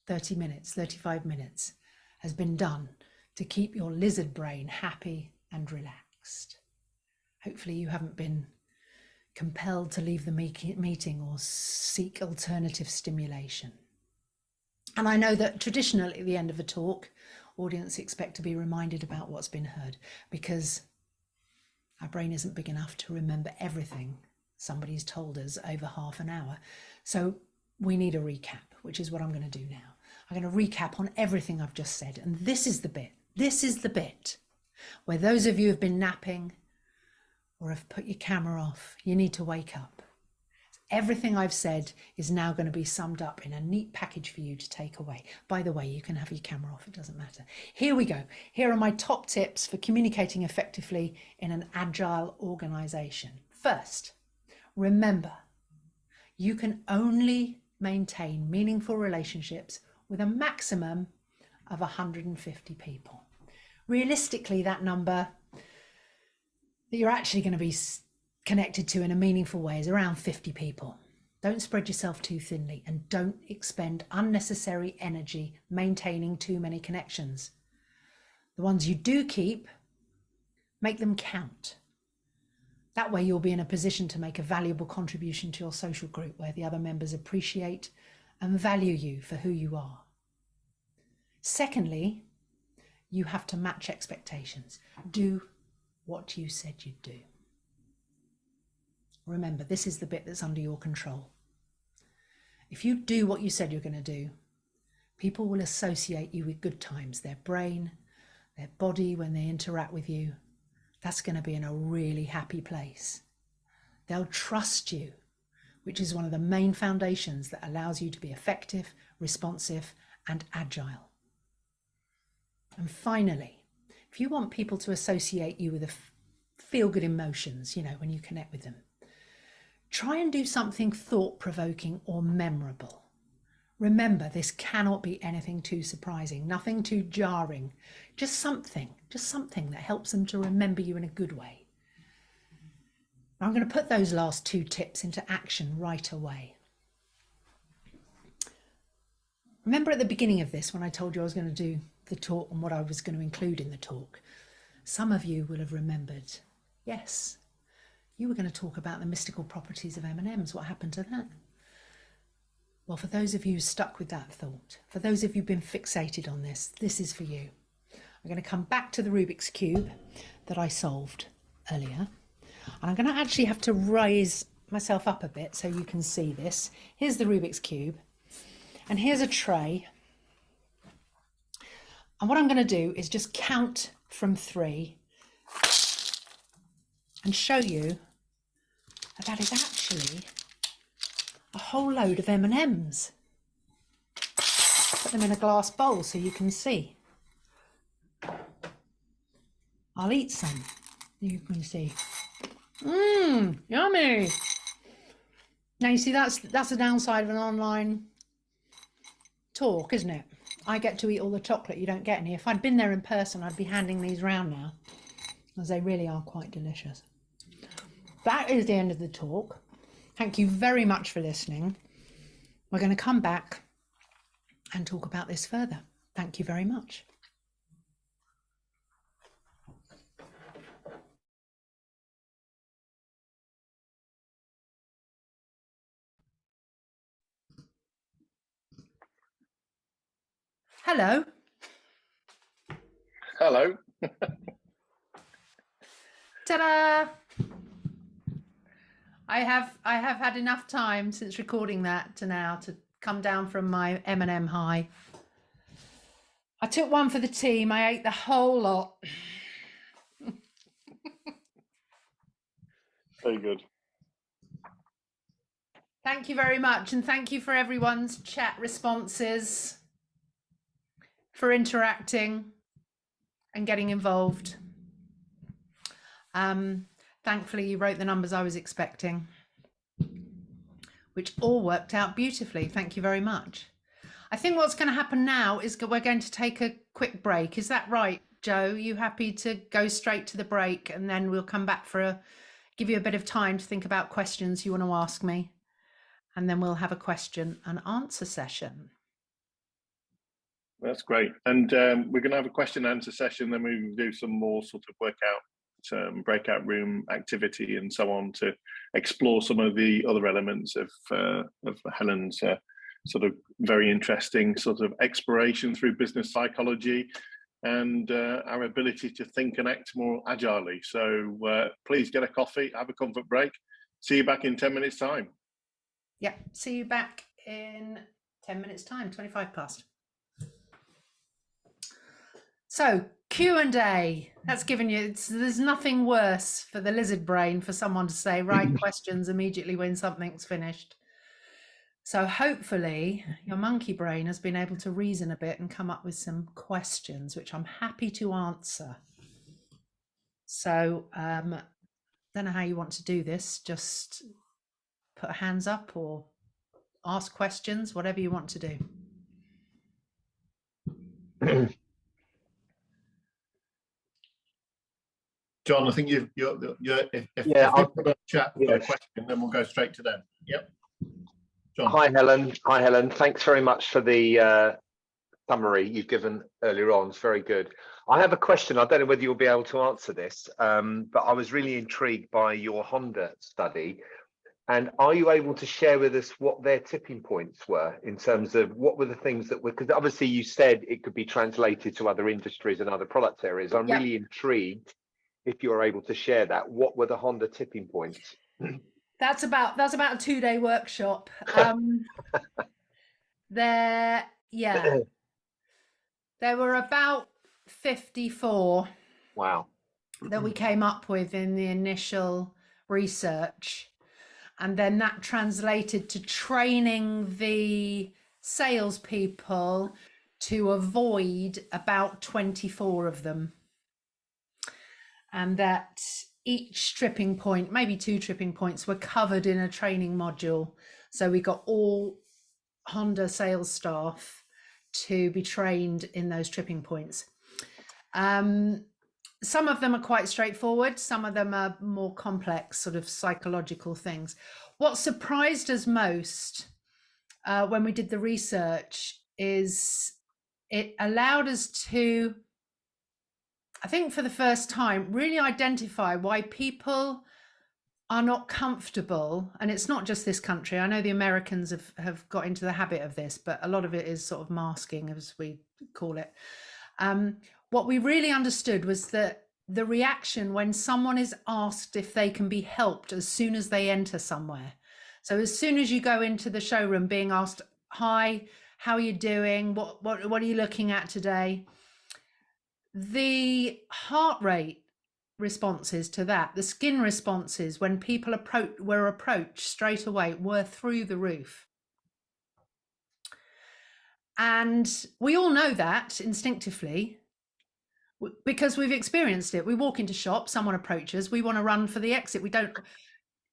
[SPEAKER 2] 30 minutes, 35 minutes has been done to keep your lizard brain happy and relaxed. Hopefully you haven't been compelled to leave the meeting or seek alternative stimulation. And I know that traditionally at the end of a talk, audience expect to be reminded about what's been heard, because our brain isn't big enough to remember everything somebody's told us over half an hour. So we need a recap, which is what I'm going to do now. I'm going to recap on everything I've just said. And this is the bit where those of you who have been napping or have put your camera off, you need to wake up. Everything I've said is now going to be summed up in a neat package for you to take away. By the way, you can have your camera off, it doesn't matter. Here we go. Here are my top tips for communicating effectively in an agile organization. First, remember, you can only maintain meaningful relationships with a maximum of 150 people. Realistically, that number that you're actually going to be connected to in a meaningful way is around 50 people. Don't spread yourself too thinly, and don't expend unnecessary energy maintaining too many connections. The ones you do keep, make them count. That way you'll be in a position to make a valuable contribution to your social group where the other members appreciate and value you for who you are. Secondly, you have to match expectations. Do what you said you'd do. Remember, this is the bit that's under your control. If you do what you said you're going to do, people will associate you with good times. Their brain, their body, when they interact with you, that's going to be in a really happy place. They'll trust you, which is one of the main foundations that allows you to be effective, responsive, and agile. And finally, if you want people to associate you with feel-good emotions, when you connect with them, try and do something thought-provoking or memorable. Remember, this cannot be anything too surprising, nothing too jarring, just something that helps them to remember you in a good way. Now, I'm going to put those last two tips into action right away. Remember at the beginning of this, when I told you I was going to do the talk and what I was going to include in the talk, some of you will have remembered, yes, you were going to talk about the mystical properties of M&Ms. What happened to that? Well, for those of you stuck with that thought, for those of you who've been fixated on this, this is for you. I'm going to come back to the Rubik's Cube that I solved earlier. And I'm going to actually have to raise myself up a bit so you can see this. Here's the Rubik's Cube. And here's a tray. And what I'm going to do is just count from 3 and show you that is actually a whole load of M&Ms. Put them in a glass bowl so you can see. I'll eat some. You can see. Yummy. Now you see that's the downside of an online talk, isn't it? I get to eat all the chocolate, you don't get any. If I'd been there in person, I'd be handing these round now, as they really are quite delicious. That is the end of the talk. Thank you very much for listening. We're going to come back and talk about this further. Thank you very much. Hello.
[SPEAKER 1] Hello.
[SPEAKER 2] Ta-da! I have had enough time since recording that to now to come down from my M&M high. I took one for the team. I ate the whole lot.
[SPEAKER 1] Very good.
[SPEAKER 2] Thank you very much, and thank you for everyone's chat responses, for interacting and getting involved. Thankfully, you wrote the numbers I was expecting, which all worked out beautifully. Thank you very much. I think what's going to happen now is we're going to take a quick break. Is that right, Joe, you happy to go straight to the break, and then we'll come back give you a bit of time to think about questions you want to ask me, and then we'll have a question and answer session.
[SPEAKER 1] That's great. And we're going to have a question and answer session, then we will do some more sort of breakout room activity and so on to explore some of the other elements of Helen's sort of very interesting sort of exploration through business psychology and our ability to think and act more agilely. So please get a coffee, have a comfort break. See you back in 10 minutes time.
[SPEAKER 2] Yeah, see you back in 10 minutes time, 25 past. So Q&A, that's given you, there's nothing worse for the lizard brain for someone to say, right questions immediately when something's finished. So hopefully your monkey brain has been able to reason a bit and come up with some questions, which I'm happy to answer. So don't know how you want to do this. Just put hands up or ask questions, whatever you want to do.
[SPEAKER 1] John, I think if
[SPEAKER 3] I'll
[SPEAKER 1] put a chat for a question, then we'll go straight to them. Yep. John.
[SPEAKER 3] Hi, Helen. Hi, Helen. Thanks very much for the summary you've given earlier on. It's very good. I have a question. I don't know whether you'll be able to answer this, but I was really intrigued by your Honda study. And are you able to share with us what their tipping points were in terms of what were the things that were, because obviously you said it could be translated to other industries and other product areas. I'm really intrigued if you're able to share that. What were the Honda tipping points?
[SPEAKER 2] That's about a 2-day workshop. There were about 54 that we came up with in the initial research, and then that translated to training the salespeople to avoid about 24 of them, and that each tripping point, maybe 2 tripping points, were covered in a training module. So we got all Honda sales staff to be trained in those tripping points. Some of them are quite straightforward. Some of them are more complex, sort of psychological things. What surprised us most when we did the research is it allowed us to, I think for the first time, really identify why people are not comfortable. And it's not just this country. I know the Americans have got into the habit of this, but a lot of it is sort of masking, as we call it. What we really understood was that the reaction when someone is asked if they can be helped as soon as they enter somewhere. So as soon as you go into the showroom being asked, hi, how are you doing? What are you looking at today? The heart rate responses to that, the skin responses when people were approached straight away were through the roof. And we all know that instinctively because we've experienced it. We walk into shops, someone approaches, we want to run for the exit. We don't,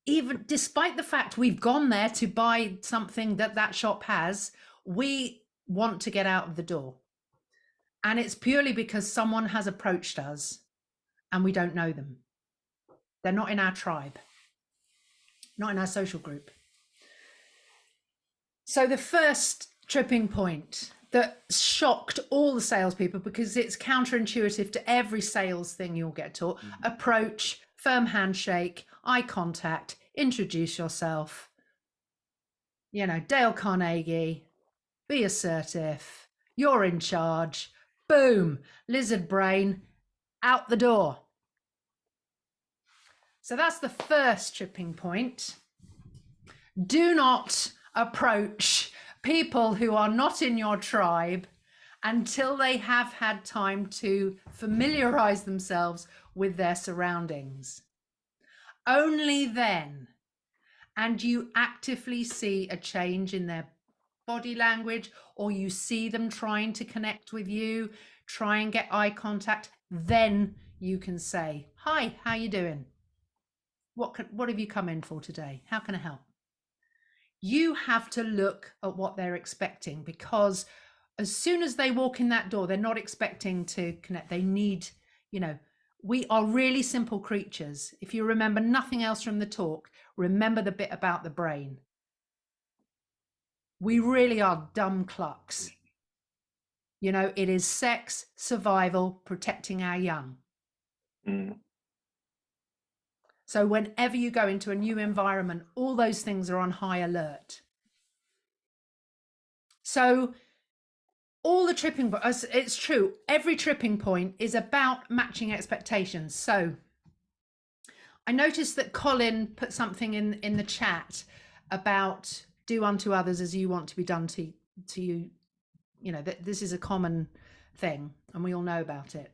[SPEAKER 2] even despite the fact we've gone there to buy something that shop has, we want to get out of the door. And it's purely because someone has approached us and we don't know them. They're not in our tribe, not in our social group. So the first tripping point that shocked all the salespeople, because it's counterintuitive to every sales thing you'll get taught, approach, firm handshake, eye contact, introduce yourself, you know, Dale Carnegie, be assertive, you're in charge, boom, lizard brain, out the door. So that's the first tripping point. Do not approach people who are not in your tribe until they have had time to familiarize themselves with their surroundings. Only then, and you actively see a change in their body language, or you see them trying to connect with you, try and get eye contact, then you can say, hi, how you doing? What have you come in for today? How can I help? You have to look at what they're expecting, because as soon as they walk in that door, they're not expecting to connect. They need, you know, we are really simple creatures. If you remember nothing else from the talk, remember the bit about the brain. We really are dumb clucks. You know, it is sex, survival, protecting our young. So whenever you go into a new environment, all those things are on high alert. So all the tripping points, it's true, every tripping point is about matching expectations. So I noticed that Colin put something in the chat about do unto others as you want to be done to you. You know, that this is a common thing and we all know about it.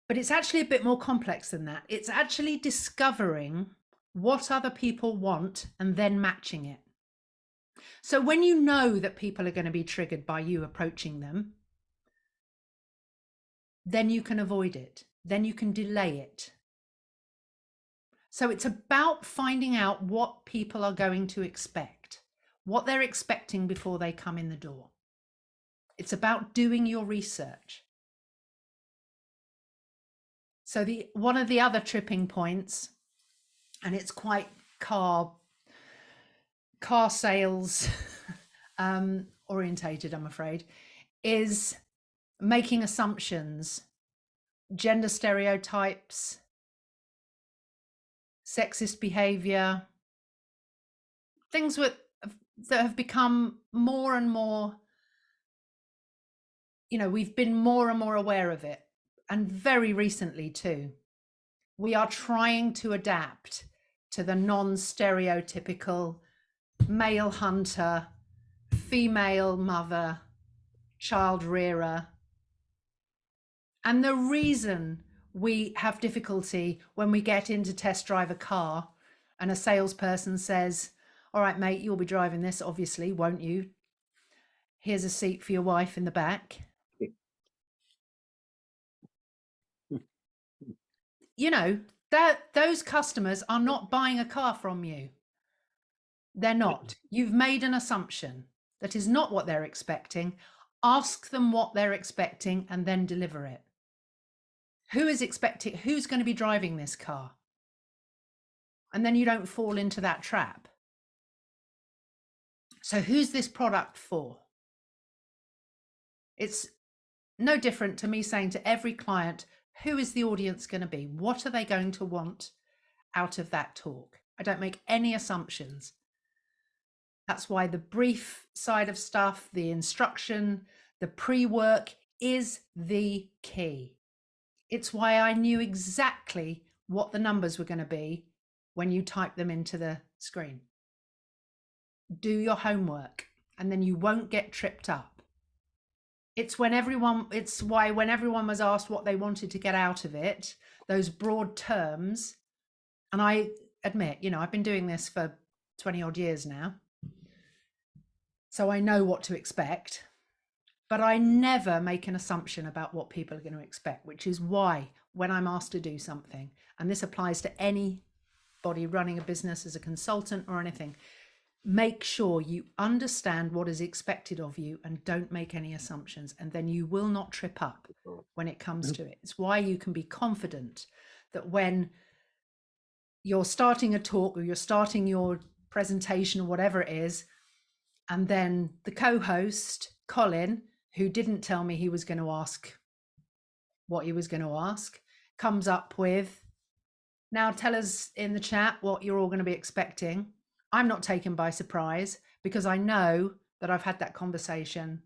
[SPEAKER 2] But it's actually a bit more complex than that. It's actually discovering what other people want and then matching it. So when you know that people are going to be triggered by you approaching them, then you can avoid it. Then you can delay it. So it's about finding out what people are going to expect, what they're expecting before they come in the door. It's about doing your research. So one of the other tripping points, and it's quite car sales orientated, I'm afraid, is making assumptions, gender stereotypes, sexist behavior, things that have become more and more, you know, we've been more and more aware of it. And very recently too, we are trying to adapt to the non-stereotypical male hunter, female mother, child rearer. And the reason we have difficulty when we get in to test drive a car and a salesperson says, all right, mate, you'll be driving this, obviously, won't you? Here's a seat for your wife in the back. You know, those customers are not buying a car from you. They're not. You've made an assumption that is not what they're expecting. Ask them what they're expecting and then deliver it. Who is expecting, who's going to be driving this car? And then you don't fall into that trap. So who's this product for? It's no different to me saying to every client, who is the audience going to be? What are they going to want out of that talk? I don't make any assumptions. That's why the brief side of stuff, the instruction, the pre-work is the key. It's why I knew exactly what the numbers were going to be when you type them into the screen. Do your homework and then you won't get tripped up. It's why when everyone was asked what they wanted to get out of it, those broad terms, and I admit, you know, I've been doing this for 20 odd years now. So I know what to expect, but I never make an assumption about what people are going to expect, which is why when I'm asked to do something, and this applies to anybody running a business as a consultant or anything, make sure you understand what is expected of you and don't make any assumptions, and then you will not trip up when it comes to it. It's why you can be confident that when you're starting a talk or you're starting your presentation or whatever it is, and then the co-host, Colin, who didn't tell me he was going to ask what he was going to ask, comes up with, now tell us in the chat what you're all going to be expecting. I'm not taken by surprise because I know that I've had that conversation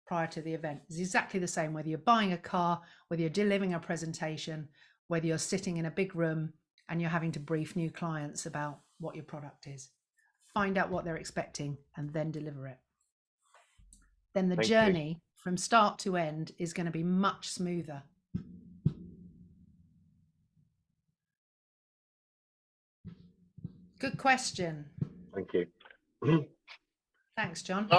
[SPEAKER 2] prior to the event. It's exactly the same, whether you're buying a car, whether you're delivering a presentation, whether you're sitting in a big room and you're having to brief new clients about what your product is. Find out what they're expecting and then deliver it. Then the journey from start to end is going to be much smoother. Good question.
[SPEAKER 3] Thank you.
[SPEAKER 2] Thanks, John.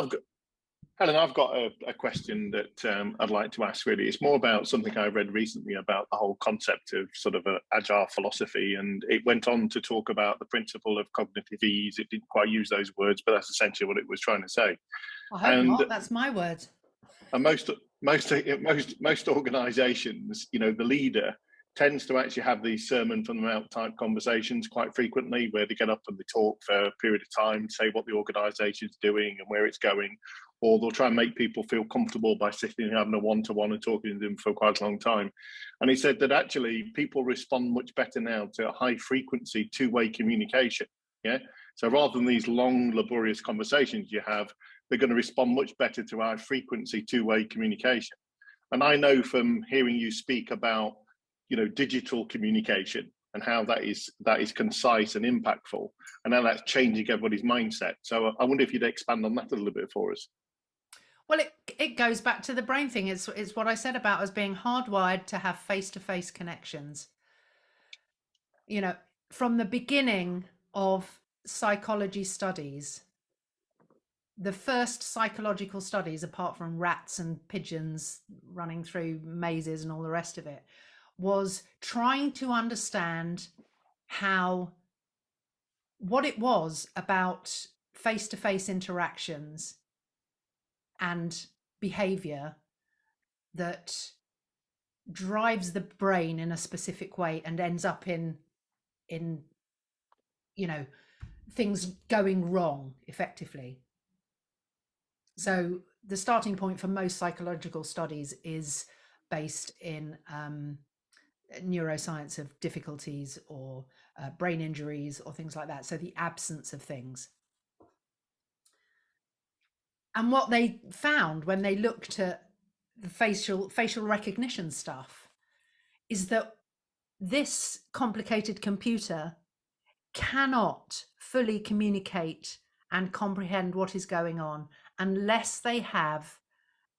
[SPEAKER 1] Helen, I've got a question that I'd like to ask, really. It's more about something I read recently about the whole concept of sort of an agile philosophy. And it went on to talk about the principle of cognitive ease. It didn't quite use those words, but that's essentially what it was trying to say.
[SPEAKER 2] I hope not. That's my word.
[SPEAKER 1] And most organizations, you know, the leader tends to actually have these sermon from the mount type conversations quite frequently, where they get up and they talk for a period of time, say what the organization's doing and where it's going, or they'll try and make people feel comfortable by sitting and having a one-to-one and talking to them for quite a long time. And he said that actually people respond much better now to high frequency two-way communication. Yeah. So rather than these long, laborious conversations you have, they're going to respond much better to high frequency two-way communication. And I know from hearing you speak about, you know, digital communication and how that is concise and impactful, and how that's changing everybody's mindset. So I wonder if you'd expand on that a little bit for us.
[SPEAKER 2] Well, it goes back to the brain thing. It's what I said about us being hardwired to have face-to-face connections. You know, from the beginning of psychology studies, the first psychological studies, apart from rats and pigeons running through mazes and all the rest of it, was trying to understand what it was about face-to-face interactions and behavior that drives the brain in a specific way and ends up in you know, things going wrong effectively. So the starting point for most psychological studies is based in neuroscience of difficulties or brain injuries or things like that. So the absence of things. And what they found when they looked at the facial recognition stuff is that this complicated computer cannot fully communicate and comprehend what is going on unless they have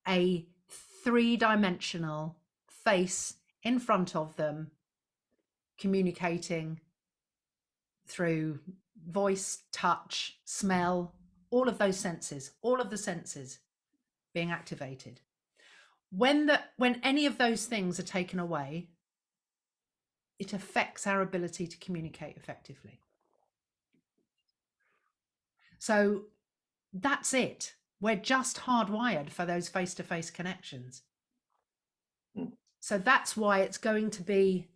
[SPEAKER 2] a three-dimensional face in front of them communicating through voice, touch, smell, all of those senses, all of the senses being activated. When any of those things are taken away, it affects our ability to communicate effectively. So that's it. We're just hardwired for those face-to-face connections. So that's why there's going to be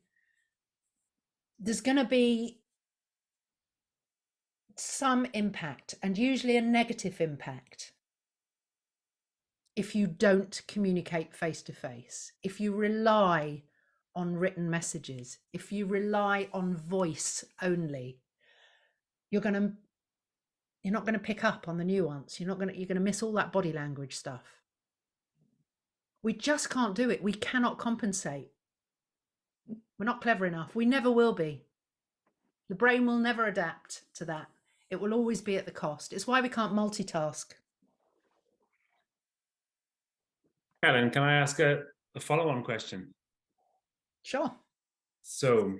[SPEAKER 2] some impact, and usually a negative impact, if you don't communicate face-to-face, if you rely on written messages, if you rely on voice only, you're not going to pick up on the nuance. You're going to miss all that body language stuff. We just can't do it. We cannot compensate. We're not clever enough. We never will be. The brain will never adapt to that. It will always be at the cost. It's why we can't multitask.
[SPEAKER 4] Helen, can I ask a follow-on question?
[SPEAKER 2] Sure.
[SPEAKER 4] So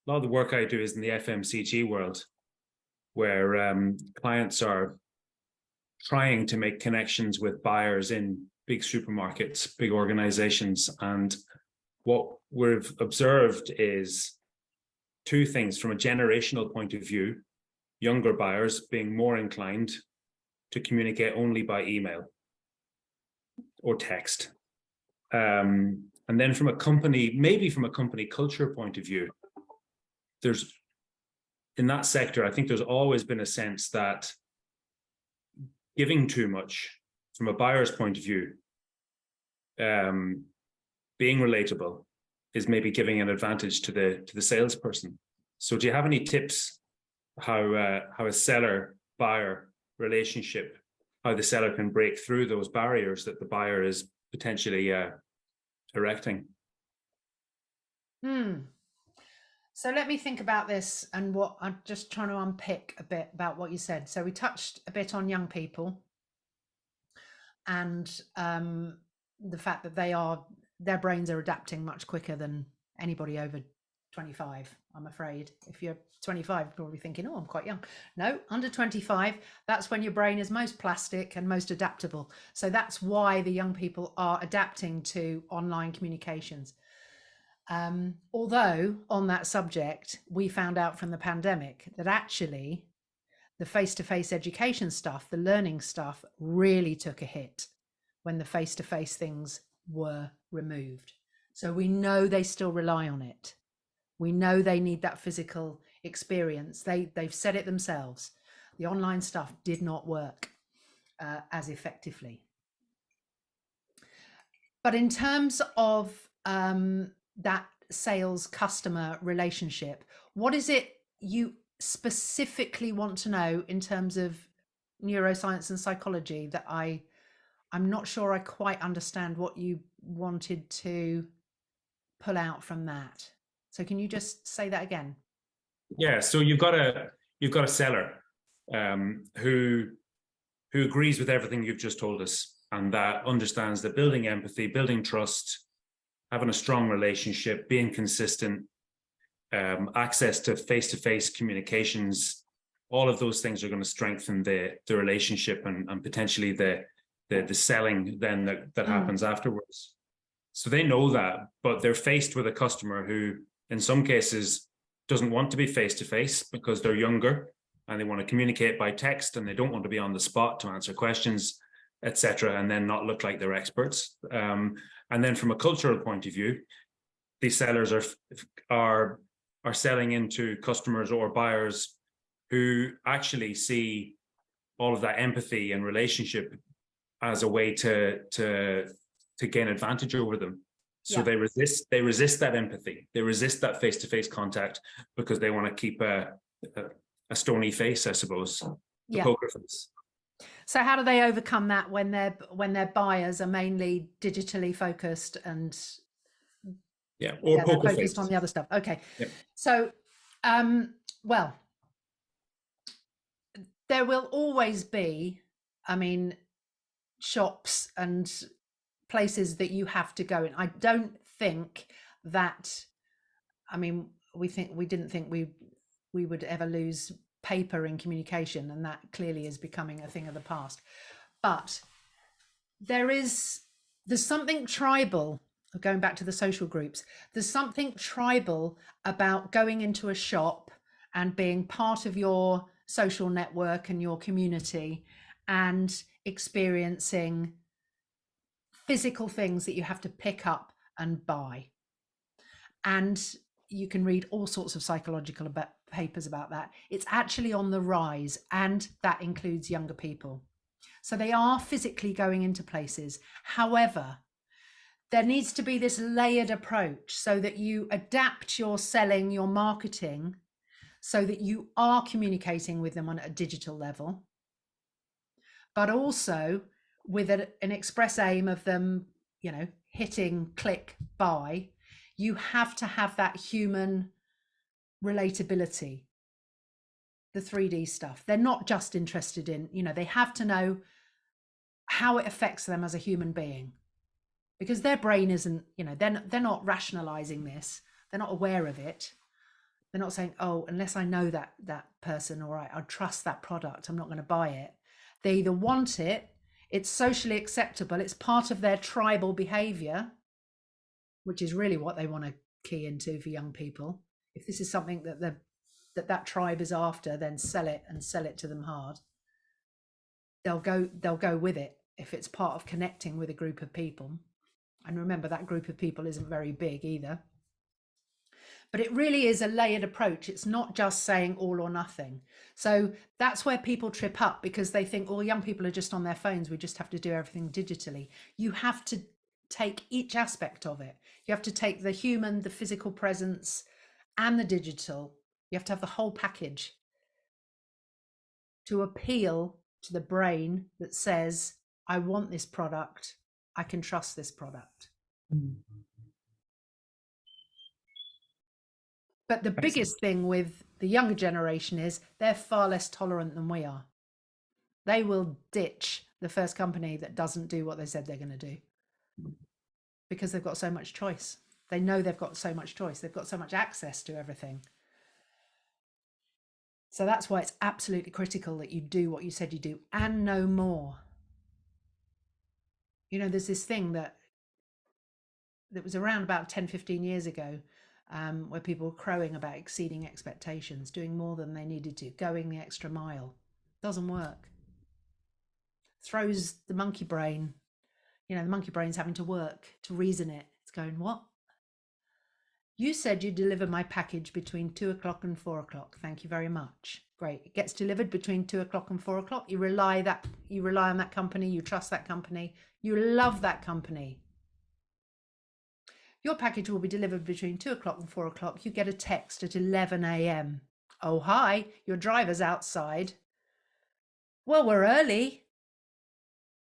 [SPEAKER 4] a lot of the work I do is in the FMCG world, where clients are trying to make connections with buyers in big supermarkets, big organizations. And what we've observed is two things from a generational point of view: younger buyers being more inclined to communicate only by email or text. And then from a company, maybe from a company culture point of view, there's, in that sector, I think there's always been a sense that giving too much from a buyer's point of view, being relatable, is maybe giving an advantage to the salesperson. So do you have any tips how a seller-buyer relationship, how the seller can break through those barriers that the buyer is potentially erecting?
[SPEAKER 2] So let me think about this, and what I'm just trying to unpick a bit about what you said. So we touched a bit on young people and the fact that their brains are adapting much quicker than anybody over 25, I'm afraid. If you're 25, you're probably thinking, oh, I'm quite young. No, under 25, that's when your brain is most plastic and most adaptable. So that's why the young people are adapting to online communications. Although on that subject, we found out from the pandemic that actually the face-to-face education stuff, the learning stuff, really took a hit when the face-to-face things were removed. So we know they still rely on it. We know they need that physical experience. They've said it themselves. The online stuff did not work as effectively. But in terms of that sales customer relationship, what is it you specifically want to know in terms of neuroscience and psychology that I'm not sure I quite understand what you wanted to pull out from that? So can you just say that again?
[SPEAKER 4] Yeah, so you've got a seller who agrees with everything you've just told us, and that understands that building empathy, building trust, having a strong relationship, being consistent, access to face-to-face communications, all of those things are going to strengthen the relationship and potentially the selling then that happens afterwards. So they know that, but they're faced with a customer who, in some cases, doesn't want to be face-to-face because they're younger and they want to communicate by text and they don't want to be on the spot to answer questions, etc., and then not look like they're experts. And then from a cultural point of view, these sellers are selling into customers or buyers who actually see all of that empathy and relationship as a way to gain advantage over them. So they resist that empathy. They resist that face-to-face contact because they want to keep a stony face, I suppose. The poker face.
[SPEAKER 2] So how do they overcome that when their buyers are mainly digitally focused and
[SPEAKER 4] poker
[SPEAKER 2] focused
[SPEAKER 4] face
[SPEAKER 2] on the other stuff? Okay.
[SPEAKER 4] Yeah.
[SPEAKER 2] So well, there will always be, shops and places that you have to go in. I don't think that, we didn't think we would ever lose paper in communication, and that clearly is becoming a thing of the past. But there's something tribal, going back to the social groups, there's something tribal about going into a shop and being part of your social network and your community and experiencing physical things that you have to pick up and buy. And you can read all sorts of psychological papers about that. It's actually on the rise, and that includes younger people. So they are physically going into places. However, there needs to be this layered approach so that you adapt your selling, your marketing, so that you are communicating with them on a digital level, but also with an express aim of them, hitting click buy. You have to have that human relatability, the 3D stuff. They're not just interested in, they have to know how it affects them as a human being, because their brain isn't, they're not rationalizing this. They're not aware of it. They're not saying, oh, unless I know that person, or I trust that product, I'm not going to buy it. They either want it, it's socially acceptable, it's part of their tribal behavior, which is really what they want to key into for young people. If this is something that tribe is after, then sell it to them hard. They'll go with it if it's part of connecting with a group of people. And remember, that group of people isn't very big either. But it really is a layered approach. It's not just saying all or nothing. So that's where people trip up, because they think, oh, young people are just on their phones, we just have to do everything digitally. You have to take each aspect of it. You have to take the human, the physical presence, and the digital. You have to have the whole package to appeal to the brain that says, I want this product, I can trust this product. But the biggest thing with the younger generation is they're far less tolerant than we are. They will ditch the first company that doesn't do what they said they're going to do, because they've got so much choice. They know they've got so much choice. They've got so much access to everything. So that's why it's absolutely critical that you do what you said you do and no more. You know, there's this thing that was around about 10, 15 years ago, where people were crowing about exceeding expectations, doing more than they needed to, going the extra mile. Doesn't work. Throws the monkey brain. You know, the monkey brain's having to work to reason it. It's going, what? You said you deliver my package between 2 o'clock and 4 o'clock. Thank you very much. Great. It gets delivered between 2 o'clock and 4 o'clock. You rely on that company. You trust that company. You love that company. Your package will be delivered between 2 o'clock and 4 o'clock. You get a text at 11 a.m. Oh, hi, your driver's outside. Well, we're early.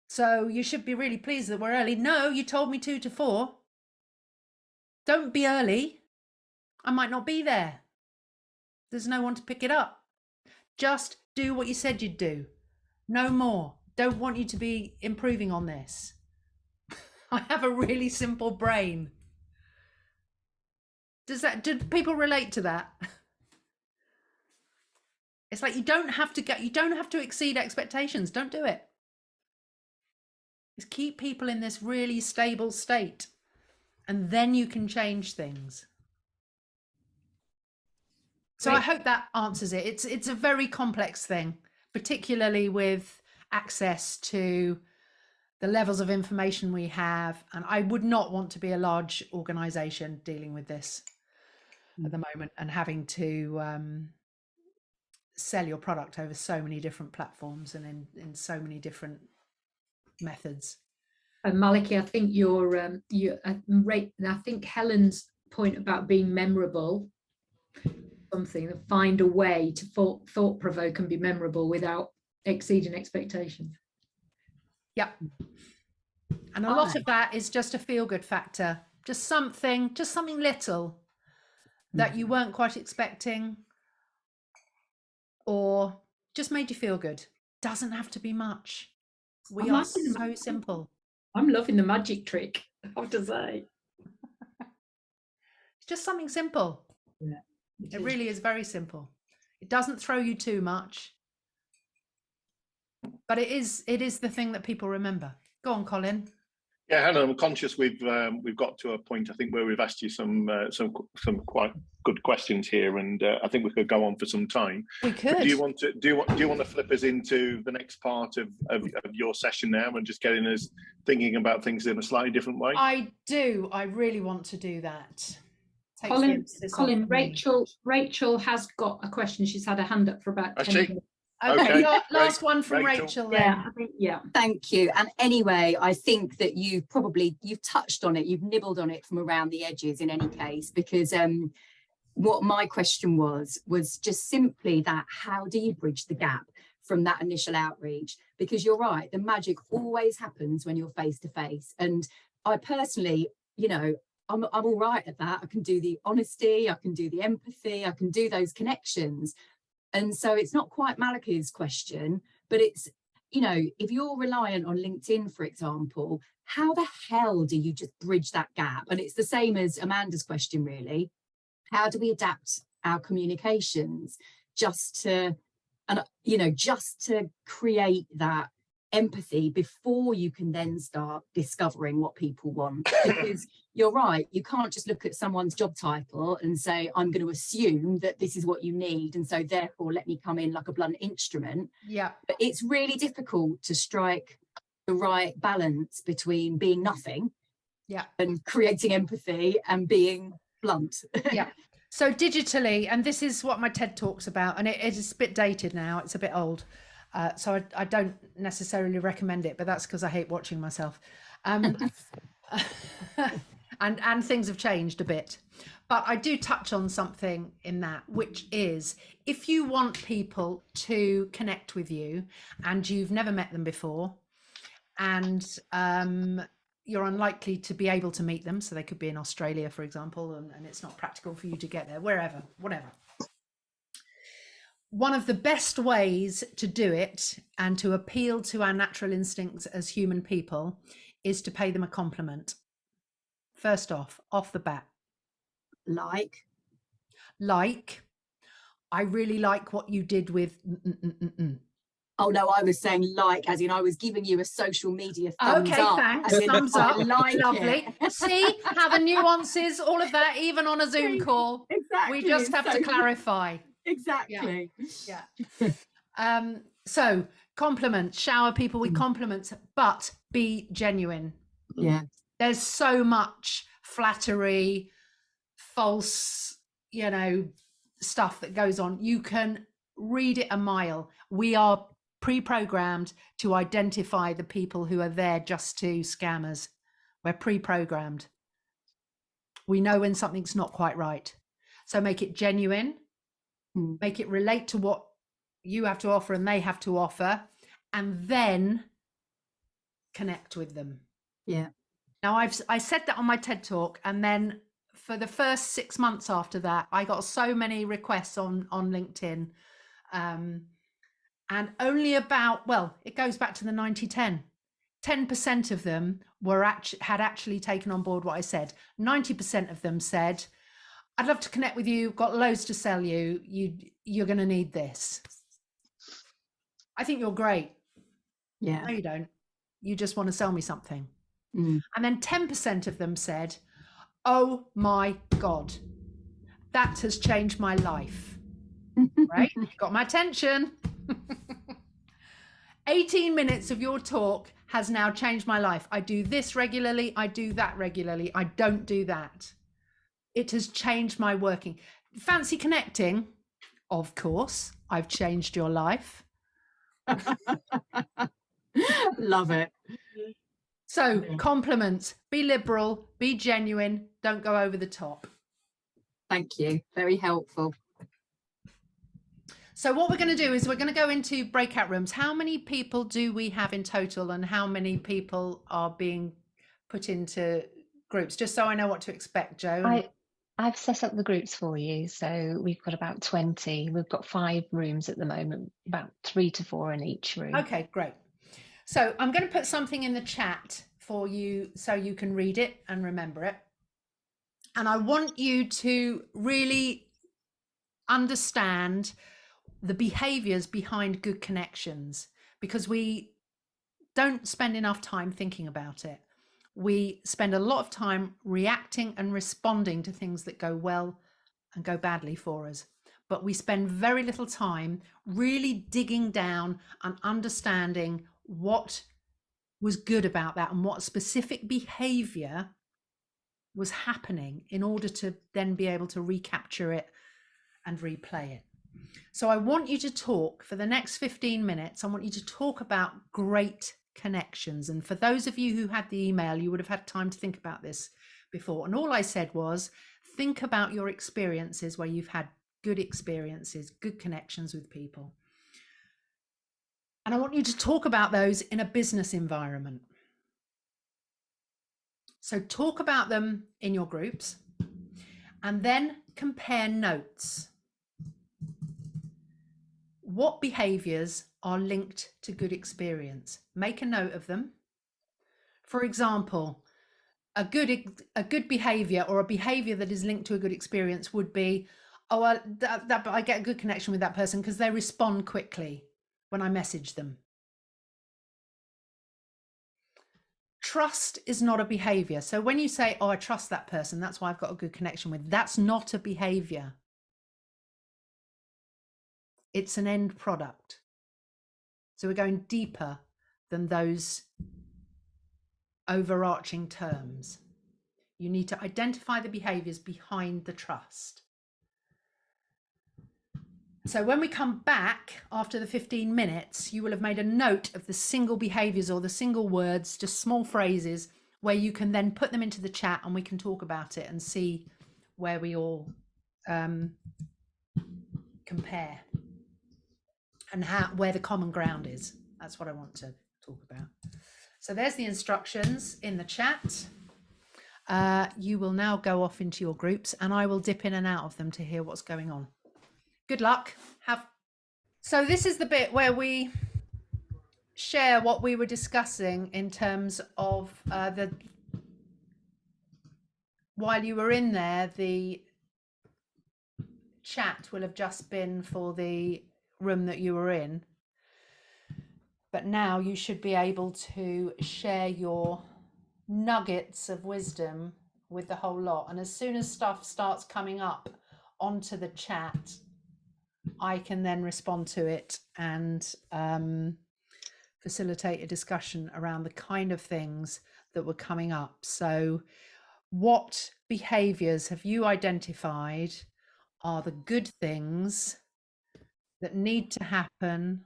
[SPEAKER 2] So you should be really pleased that we're early. No, you told me 2 to 4. Don't be early. I might not be there. There's no one to pick it up. Just do what you said you'd do. No more. Don't want you to be improving on this. I have a really simple brain. Do people relate to that? It's like you don't have to exceed expectations. Don't do it. Just keep people in this really stable state. And then you can change things. So I hope that answers it. It's a very complex thing, particularly with access to the levels of information we have. And I would not want to be a large organization dealing with this at the moment and having to sell your product over so many different platforms and in so many different methods.
[SPEAKER 5] Maliki, I think I think Helen's point about being memorable, something that find a way to thought provoke and be memorable without exceeding expectations.
[SPEAKER 2] Yeah. And a lot of that is just a feel-good factor, just something little that you weren't quite expecting or just made you feel good. Doesn't have to be much. We are so simple.
[SPEAKER 5] I'm loving the magic trick, I have to say.
[SPEAKER 2] It's just something simple.
[SPEAKER 5] Yeah,
[SPEAKER 2] it really is very simple. It doesn't throw you too much, but it is the thing that people remember. Go on, Colin.
[SPEAKER 1] Yeah, Helen, I'm conscious we've got to a point, I think, where we've asked you some quite good questions here, and I think we could go on for some time.
[SPEAKER 2] We could.
[SPEAKER 1] But do you want to flip us into the next part of your session now and just getting us thinking about things in a slightly different way?
[SPEAKER 2] I do. I really want to do that.
[SPEAKER 5] Colin, Rachel has got a question. She's had a hand up for about 10 minutes.
[SPEAKER 2] Okay, last one from Rachel.
[SPEAKER 5] Yeah, I think, yeah.
[SPEAKER 6] Thank you. And anyway, I think that you've touched on it, you've nibbled on it from around the edges in any case, because what my question was just simply that, how do you bridge the gap from that initial outreach? Because you're right, the magic always happens when you're face to face. And I personally, I'm all right at that. I can do the honesty, I can do the empathy, I can do those connections. And so it's not quite Maliki's question, but it's, if you're reliant on LinkedIn, for example, how the hell do you just bridge that gap? And it's the same as Amanda's question, really. How do we adapt our communications just to create that empathy before you can then start discovering what people want? Because you're right, you can't just look at someone's job title and say, I'm going to assume that this is what you need, and so therefore let me come in like a blunt instrument.
[SPEAKER 2] Yeah.
[SPEAKER 6] But it's really difficult to strike the right balance between being nothing, and creating empathy and being blunt.
[SPEAKER 2] Yeah. So digitally, and this is what my TED talk's about, and it is a bit dated now, it's a bit old. So I don't necessarily recommend it, but that's because I hate watching myself. And things have changed a bit. But I do touch on something in that, which is, if you want people to connect with you and you've never met them before, and you're unlikely to be able to meet them, so they could be in Australia, for example, and it's not practical for you to get there, wherever, whatever. One of the best ways to do it and to appeal to our natural instincts as human people is to pay them a compliment. first off the bat?
[SPEAKER 6] Like,
[SPEAKER 2] I really like what you did with.
[SPEAKER 6] oh no, I was saying like, as in I was giving you a social media thumbs
[SPEAKER 2] Okay,
[SPEAKER 6] up.
[SPEAKER 2] thanks.
[SPEAKER 6] As in,
[SPEAKER 2] Thumbs
[SPEAKER 6] I
[SPEAKER 2] up.
[SPEAKER 6] like
[SPEAKER 2] Lovely.
[SPEAKER 6] it.
[SPEAKER 2] See how the nuances, all of that, even on a Zoom call.
[SPEAKER 6] Exactly.
[SPEAKER 2] We just have to
[SPEAKER 6] So-
[SPEAKER 2] clarify.
[SPEAKER 6] Exactly.
[SPEAKER 2] Yeah. So compliments, shower people with compliments, but be genuine.
[SPEAKER 6] Yeah.
[SPEAKER 2] There's so much flattery, false, stuff that goes on. You can read it a mile. We are pre-programmed to identify the people who are there just to scam us. We're pre-programmed. We know when something's not quite right. So make it genuine, make it relate to what you have to offer and they have to offer, and then connect with them.
[SPEAKER 6] Yeah.
[SPEAKER 2] Now I said that on my TED Talk, and then for the first 6 months after that, I got so many requests on LinkedIn. And only about, it goes back to the 90-10. 10% of them had actually taken on board what I said. 90% of them said, I'd love to connect with you, got loads to sell you, you're going to need this. I think you're great.
[SPEAKER 6] Yeah.
[SPEAKER 2] No, you don't. You just want to sell me something. And then 10% of them said, oh my God, that has changed my life. Right? Got my attention. 18 minutes of your talk has now changed my life. I do this regularly. I do that regularly. I don't do that. It has changed my working. Fancy connecting? Of course, I've changed your life.
[SPEAKER 6] Love it.
[SPEAKER 2] So compliments, be liberal, be genuine, don't go over the top.
[SPEAKER 6] Thank you. Very helpful.
[SPEAKER 2] So what we're going to do is we're going to go into breakout rooms. How many people do we have in total, and how many people are being put into groups? Just so I know what to expect, Jo.
[SPEAKER 7] I've set up the groups for you. So we've got about 20. We've got 5 rooms at the moment, about 3 to 4 in each room.
[SPEAKER 2] Okay, great. So I'm going to put something in the chat for you so you can read it and remember it. And I want you to really understand the behaviors behind good connections, because we don't spend enough time thinking about it. We spend a lot of time reacting and responding to things that go well and go badly for us. But we spend very little time really digging down and understanding what was good about that and what specific behavior was happening in order to then be able to recapture it and replay it. So I want you to talk for the next 15 minutes. I want you to talk about great connections. And for those of you who had the email, you would have had time to think about this before. And all I said was, think about your experiences where you've had good experiences, good connections with people. And I want you to talk about those in a business environment. So talk about them in your groups and then compare notes. What behaviors are linked to good experience? Make a note of them. For example, a good behavior, or a behavior that is linked to a good experience, would be, I get a good connection with that person because they respond quickly when I message them. Trust is not a behavior. So when you say, I trust that person, that's why I've got a good connection with, that's not a behavior. It's an end product. So we're going deeper than those overarching terms. You need to identify the behaviors behind the trust. So when we come back after the 15 minutes, you will have made a note of the single behaviors or the single words, just small phrases, where you can then put them into the chat and we can talk about it and see where we all compare and where the common ground is. That's what I want to talk about. So there's the instructions in the chat. You will now go off into your groups and I will dip in and out of them to hear what's going on. Good luck. So this is the bit where we share what we were discussing in terms of while you were in there, the chat will have just been for the room that you were in. But now you should be able to share your nuggets of wisdom with the whole lot. And as soon as stuff starts coming up onto the chat, I can then respond to it and facilitate a discussion around the kind of things that were coming up. So what behaviors have you identified are the good things that need to happen,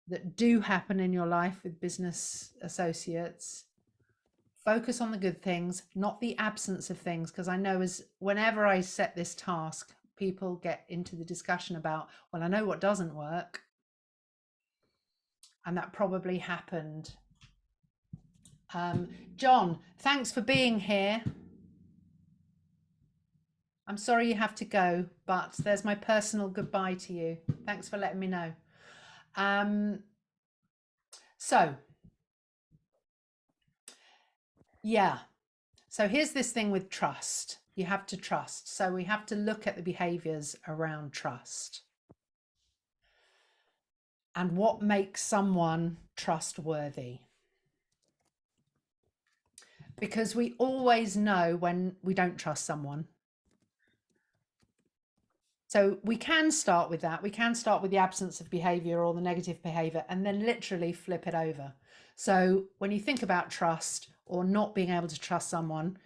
[SPEAKER 2] that do happen in your life with business associates? Focus on the good things, not the absence of things, because I know whenever I set this task, people get into the discussion about, well, I know what doesn't work. And that probably happened. John, thanks for being here. I'm sorry you have to go, but there's my personal goodbye to you. Thanks for letting me know. So here's this thing with trust. You have to trust. So we have to look at the behaviors around trust. And what makes someone trustworthy? Because we always know when we don't trust someone. So we can start with that. We can start with the absence of behavior or the negative behavior and then literally flip it over. So when you think about trust or not being able to trust someone,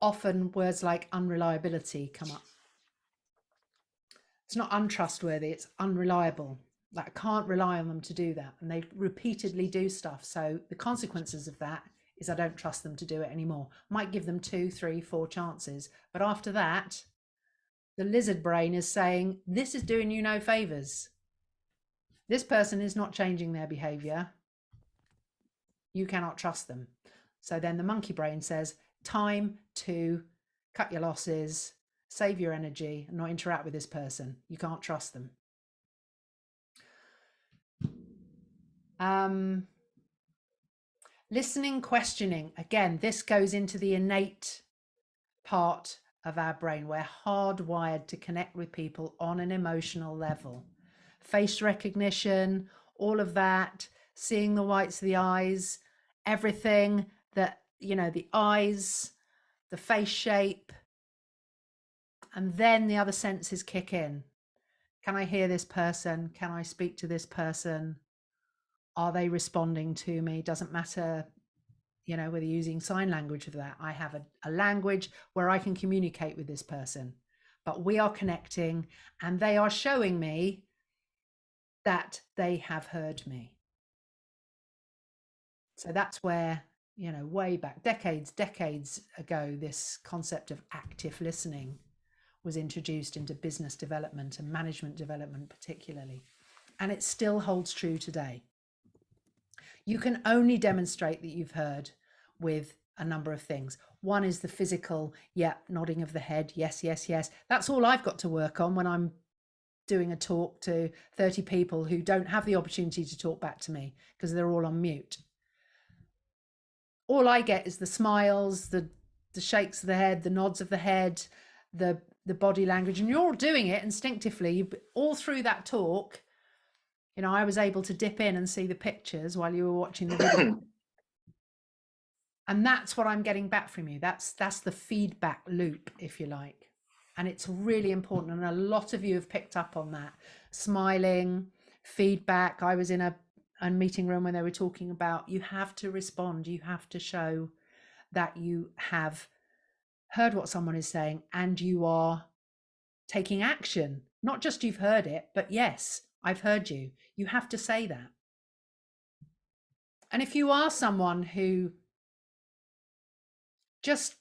[SPEAKER 2] often words like unreliability come up. It's not untrustworthy, it's unreliable. Like, I can't rely on them to do that. And they repeatedly do stuff. So the consequences of that is I don't trust them to do it anymore. Might give them 2, 3, 4 chances. But after that, the lizard brain is saying, this is doing you no favors. This person is not changing their behavior. You cannot trust them. So then the monkey brain says, time to cut your losses, save your energy, and not interact with this person. You can't trust them. Listening, questioning. Again, this goes into the innate part of our brain. We're hardwired to connect with people on an emotional level. Face recognition, all of that, seeing the whites of the eyes, everything that, the eyes, the face shape, and then the other senses kick in. Can I hear this person? Can I speak to this person? Are they responding to me? Doesn't matter, whether you're using sign language of that. I have a language where I can communicate with this person, but we are connecting and they are showing me that they have heard me. So that's where, way back, decades ago, this concept of active listening was introduced into business development and management development particularly. And it still holds true today. You can only demonstrate that you've heard with a number of things. One is the physical, nodding of the head, yes, yes, yes. That's all I've got to work on when I'm doing a talk to 30 people who don't have the opportunity to talk back to me because they're all on mute. All I get is the smiles, the shakes of the head, the nods of the head, the body language, and you're all doing it instinctively all through that talk. I was able to dip in and see the pictures while you were watching the video. And that's what I'm getting back from you. That's the feedback loop, if you like. And it's really important. And a lot of you have picked up on that. Smiling, feedback. I was in a meeting room when they were talking about, you have to respond. You have to show that you have heard what someone is saying and you are taking action. Not just you've heard it, but yes, I've heard you. You have to say that. And if you are someone who just,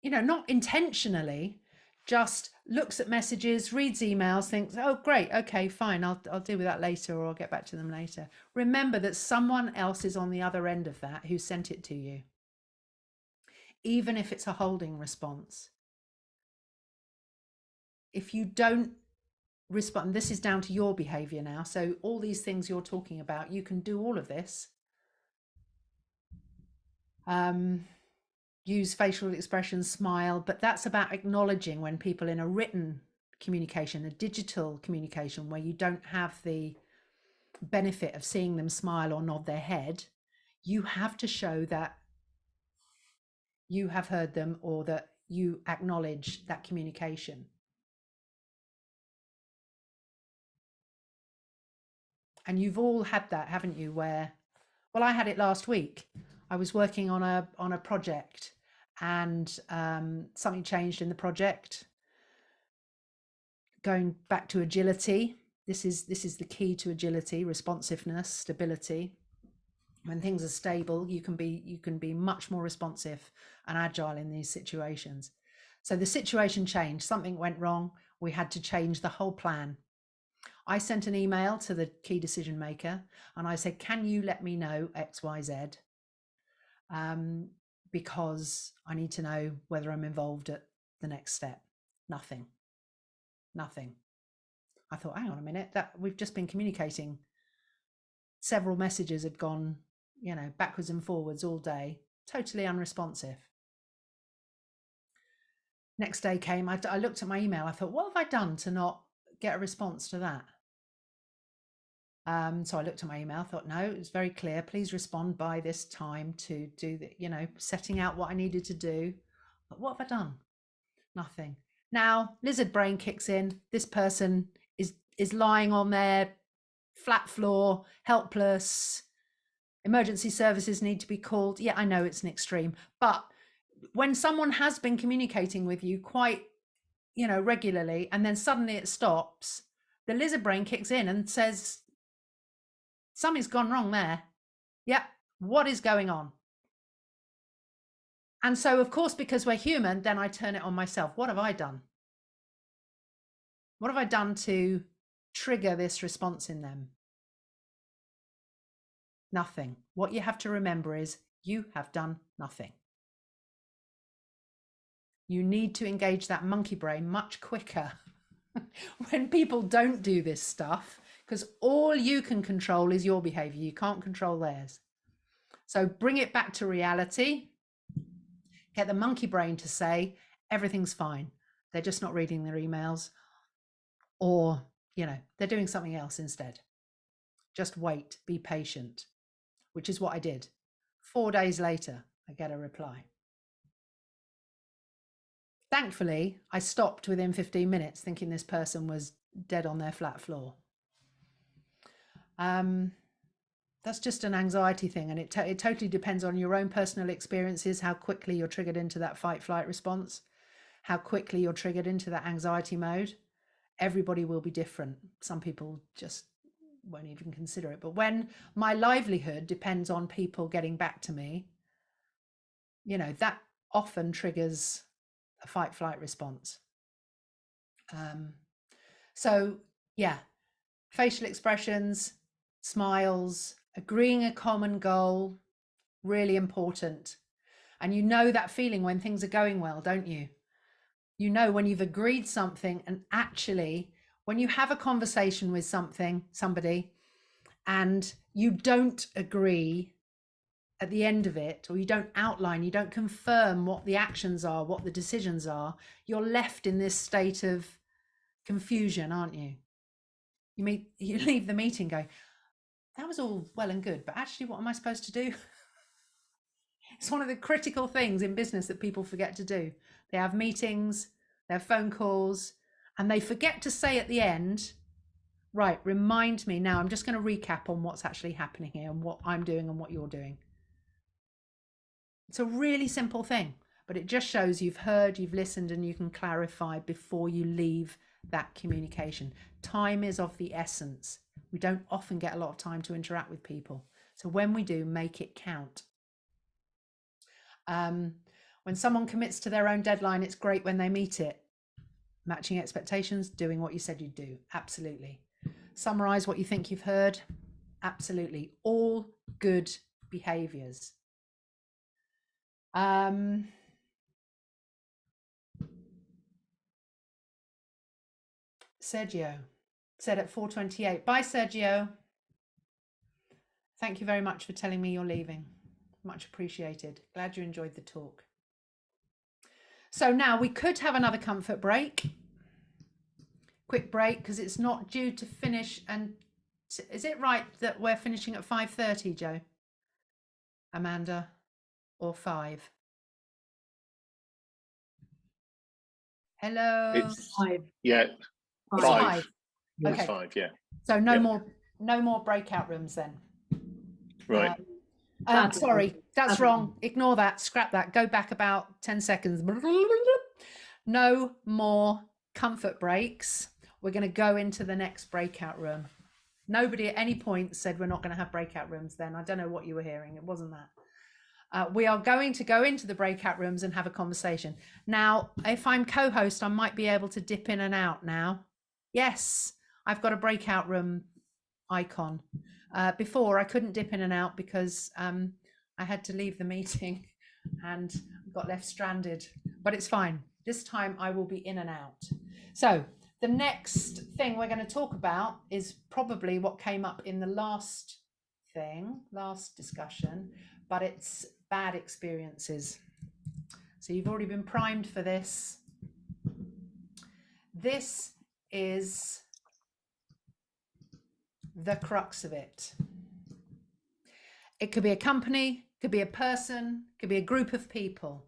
[SPEAKER 2] not intentionally, just looks at messages, reads emails, thinks, oh, great, okay, fine, I'll deal with that later, or I'll get back to them later. Remember that someone else is on the other end of that who sent it to you, even if it's a holding response. If you don't respond, this is down to your behavior now. So all these things you're talking about, you can do all of this. use facial expressions, smile, but that's about acknowledging when people in a written communication, a digital communication, where you don't have the benefit of seeing them smile or nod their head, you have to show that you have heard them or that you acknowledge that communication. And you've all had that, haven't you, where, well, I had it last week. I was working on a project, and something changed in the project. Going back to agility, this is the key to agility: responsiveness, stability. When things are stable, you can be much more responsive and agile in these situations. So the situation changed, something went wrong, we had to change the whole plan. I sent an email to the key decision maker and I said, can you let me know XYZ? Because I need to know whether I'm involved at the next step. Nothing. I thought, hang on a minute, that we've just been communicating. Several messages had gone, backwards and forwards all day, totally unresponsive. Next day came, I looked at my email, I thought, what have I done to not get a response to that? So I looked at my email, thought, no, it was very clear, please respond by this time to do the, setting out what I needed to do. But what have I done? Nothing. Now, lizard brain kicks in. This person is lying on their flat floor, helpless. Emergency services need to be called. Yeah, I know it's an extreme, but when someone has been communicating with you quite, regularly, and then suddenly it stops, the lizard brain kicks in and says, something's gone wrong there. Yeah, what is going on? And so, of course, because we're human, then I turn it on myself. What have I done? What have I done to trigger this response in them? Nothing. What you have to remember is you have done nothing. You need to engage that monkey brain much quicker when people don't do this stuff, because all you can control is your behavior. You can't control theirs. So bring it back to reality. Get the monkey brain to say, everything's fine. They're just not reading their emails, or, they're doing something else instead. Just wait, be patient, which is what I did. 4 days later, I get a reply. Thankfully, I stopped within 15 minutes thinking this person was dead on their flat floor. That's just an anxiety thing, and it totally depends on your own personal experiences, how quickly you're triggered into that fight-flight response, how quickly you're triggered into that anxiety mode. Everybody will be different. Some people just won't even consider it. But when my livelihood depends on people getting back to me, that often triggers a fight-flight response. So yeah, facial expressions, smiles, agreeing a common goal, really important. And that feeling when things are going well, don't you? When you've agreed something, and actually when you have a conversation with somebody, and you don't agree at the end of it, or you don't outline, you don't confirm what the actions are, what the decisions are, you're left in this state of confusion, aren't you? You leave the meeting going, that was all well and good, but actually what am I supposed to do? It's one of the critical things in business that people forget to do. They have meetings, they have phone calls, and they forget to say at the end, right, remind me now, I'm just going to recap on what's actually happening here and what I'm doing and what you're doing. It's a really simple thing, but it just shows you've heard, you've listened, and you can clarify before you leave that communication. Time is of the essence. We don't often get a lot of time to interact with people. So when we do, make it count. When someone commits to their own deadline, it's great when they meet it. Matching expectations, doing what you said you'd do. Absolutely. Summarize what you think you've heard. Absolutely. All good behaviors. Sergio said at 4:28. Bye, Sergio. Thank you very much for telling me you're leaving. Much appreciated. Glad you enjoyed the talk. So now we could have another comfort break. Quick break, because it's not due to finish. And is it right that we're finishing at 5:30, Joe? Amanda, or 5? Hello.
[SPEAKER 1] It's
[SPEAKER 5] 5.
[SPEAKER 1] yeah,
[SPEAKER 2] It's
[SPEAKER 1] 5.
[SPEAKER 2] Okay.
[SPEAKER 1] It's 5. Yeah.
[SPEAKER 2] So no
[SPEAKER 1] Yeah.
[SPEAKER 2] more breakout rooms then.
[SPEAKER 1] Right.
[SPEAKER 2] Sorry, that's wrong. Ignore that. Scrap that. Go back about 10 seconds. No more comfort breaks. We're going to go into the next breakout room. Nobody at any point said we're not going to have breakout rooms then. I don't know what you were hearing. It wasn't that. We are going to go into the breakout rooms and have a conversation. Now, if I'm co-host, I might be able to dip in and out now. Yes, I've got a breakout room icon. Before, I couldn't dip in and out because I had to leave the meeting and got left stranded. But it's fine. This time I will be in and out. So the next thing we're going to talk about is probably what came up in the last discussion, but it's bad experiences. So you've already been primed for this. This is the crux of it. It could be a company, could be a person, could be a group of people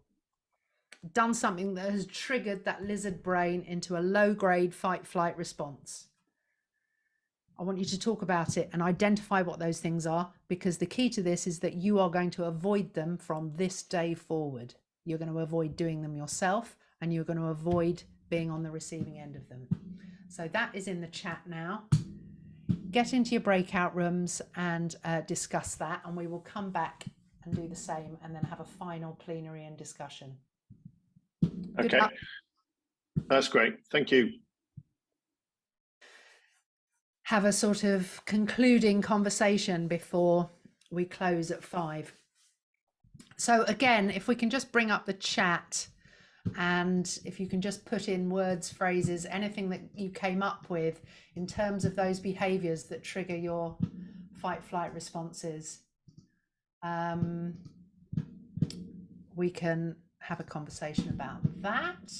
[SPEAKER 2] done something that has triggered that lizard brain into a low-grade fight-flight response. I want you to talk about it and identify what those things are, because the key to this is that you are going to avoid them from this day forward. You're going to avoid doing them yourself, and you're going to avoid being on the receiving end of them. So that is in the chat now. Get into your breakout rooms and discuss that, and we will come back and do the same and then have a final plenary and discussion.
[SPEAKER 1] Okay, that's great. Thank you.
[SPEAKER 2] Have a sort of concluding conversation before we close at 5. So again, if we can just bring up the chat, and if you can just put in words, phrases, anything that you came up with in terms of those behaviors that trigger your fight-flight responses, we can have a conversation about that.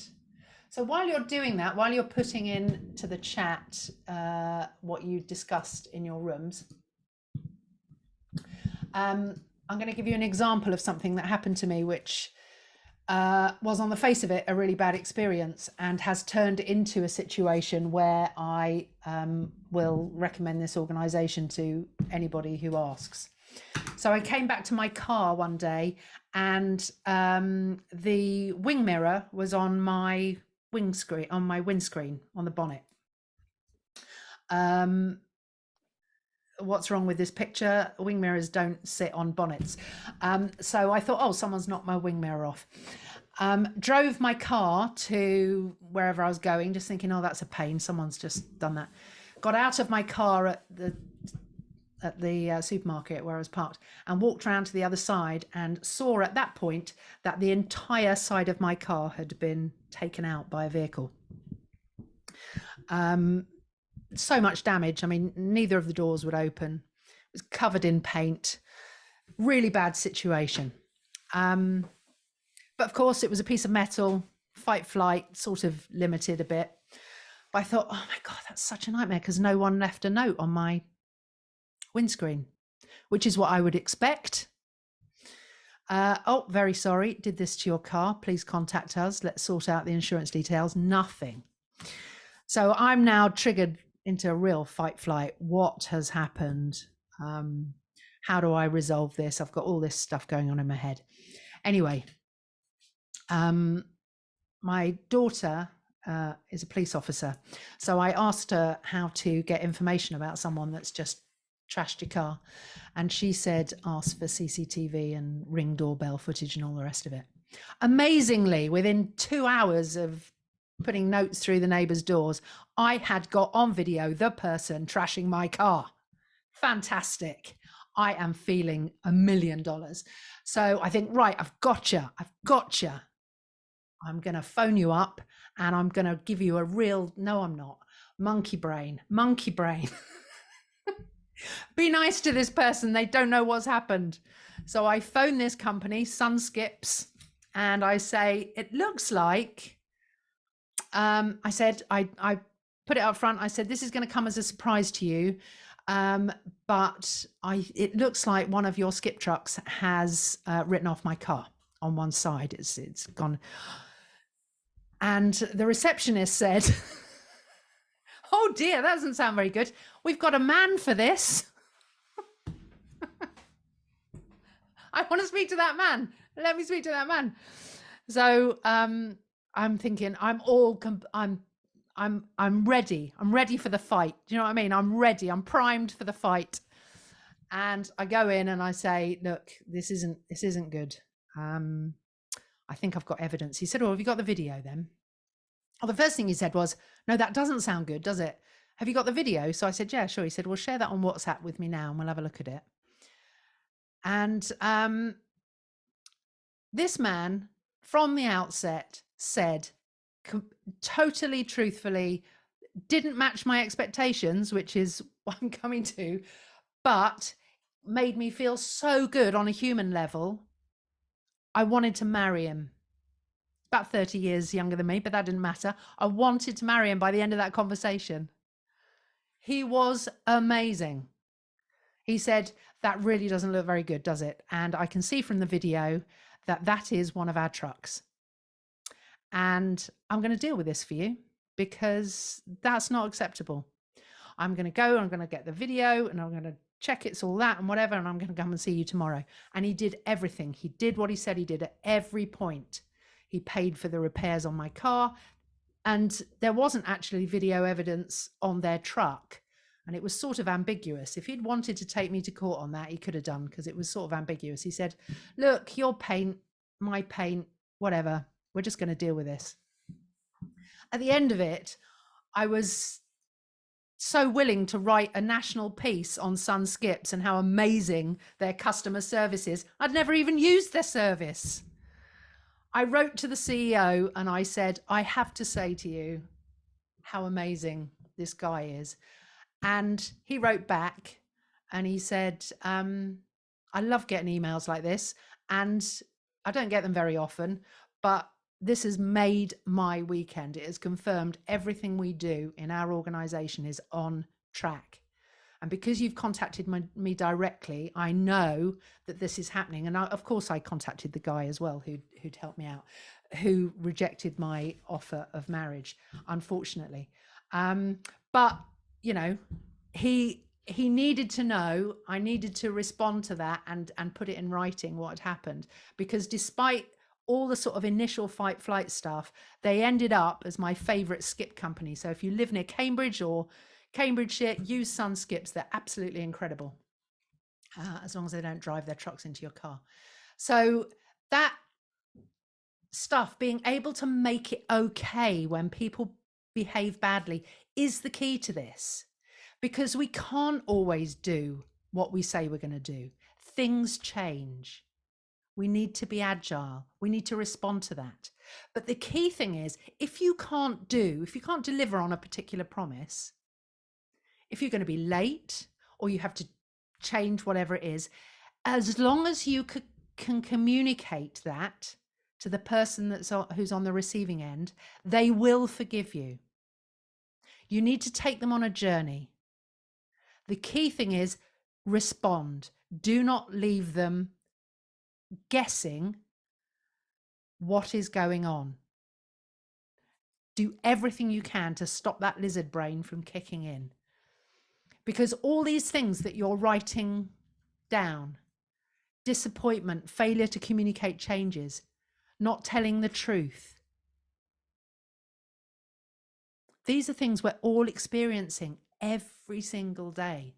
[SPEAKER 2] So while you're doing that, while you're putting in to the chat what you discussed in your rooms, I'm going to give you an example of something that happened to me, which was on the face of it a really bad experience, and has turned into a situation where I will recommend this organisation to anybody who asks. So I came back to my car one day, and the wing mirror was on my windscreen, on the bonnet. What's wrong with this picture? Wing mirrors don't sit on bonnets. So I thought, oh, someone's knocked my wing mirror off. Drove my car to wherever I was going, just thinking, oh, that's a pain. Someone's just done that. Got out of my car at the supermarket where I was parked and walked around to the other side, and saw at that point that the entire side of my car had been taken out by a vehicle. So much damage. I mean, neither of the doors would open. It was covered in paint. Really bad situation. But of course, it was a piece of metal. Fight flight sort of limited a bit. But I thought, oh my God, that's such a nightmare, because no one left a note on my windscreen, which is what I would expect. Oh, very sorry, did this to your car. Please contact us. Let's sort out the insurance details. Nothing. So I'm now triggered into a real fight flight. What has happened? How do I resolve this? I've got all this stuff going on in my head. Anyway, my daughter is a police officer. So I asked her how to get information about someone that's just trashed your car. And she said, ask for CCTV and Ring doorbell footage and all the rest of it. Amazingly, within 2 hours of putting notes through the neighbours' doors, I had got on video the person trashing my car. Fantastic. I am feeling $1 million. So I think, right, I've got you. I'm going to phone you up and I'm going to give you a real, no, I'm not, monkey brain. Be nice to this person. They don't know what's happened. So I phoned this company, Sunskips, and I say, it looks like, I said, I put it up front. I said, this is going to come as a surprise to you. But it looks like one of your skip trucks has written off my car on one side. It's gone. And the receptionist said, oh dear, that doesn't sound very good. We've got a man for this. I want to speak to that man. Let me speak to that man. So I'm thinking, I'm ready. I'm ready for the fight. Do you know what I mean? I'm ready. I'm primed for the fight. And I go in and I say, look, this isn't good. I think I've got evidence. He said, well, have you got the video then? Well, the first thing he said was, no, that doesn't sound good, does it? Have you got the video? So I said, yeah, sure. He said, well, share that on WhatsApp with me now and we'll have a look at it. And this man from the outset said, totally truthfully, didn't match my expectations, which is what I'm coming to, but made me feel so good on a human level. I wanted to marry him. About 30 years younger than me, but that didn't matter. I wanted to marry him by the end of that conversation. He was amazing. He said, that really doesn't look very good, does it? And I can see from the video that that is one of our trucks. And I'm going to deal with this for you because that's not acceptable. I'm going to go, I'm going to get the video and I'm going to check it's all that and whatever. And I'm going to come and see you tomorrow. And he did everything. He did what he said he did at every point. He paid for the repairs on my car. And there wasn't actually video evidence on their truck. And it was sort of ambiguous. If he'd wanted to take me to court on that, he could have done because it was sort of ambiguous. He said, look, your paint, my paint, whatever. We're just going to deal with this. At the end of it, I was so willing to write a national piece on Sun Skips and how amazing their customer service is. I'd never even used their service. I wrote to the CEO and I said, I have to say to you how amazing this guy is. And he wrote back and he said, I love getting emails like this and I don't get them very often, but this has made my weekend. It has confirmed everything we do in our organization is on track. And because you've contacted me directly, I know that this is happening. And of course, I contacted the guy as well who'd helped me out, who rejected my offer of marriage, unfortunately. But, you know, he needed to know, I needed to respond to that and put it in writing what had happened. Because despite all the sort of initial fight flight stuff, they ended up as my favorite skip company. So if you live near Cambridge or Cambridgeshire, use Sun Skips. They're absolutely incredible, as long as they don't drive their trucks into your car. So that stuff, being able to make it okay when people behave badly is the key to this, because we can't always do what we say we're going to do. Things change. We need to be agile. We need to respond to that. But the key thing is, if you can't deliver on a particular promise, if you're going to be late or you have to change whatever it is, as long as you can communicate that to the person who's on the receiving end, they will forgive you. You need to take them on a journey. The key thing is respond. Do not leave them guessing what is going on. Do everything you can to stop that lizard brain from kicking in. Because all these things that you're writing down, disappointment, failure to communicate changes, not telling the truth, these are things we're all experiencing every single day.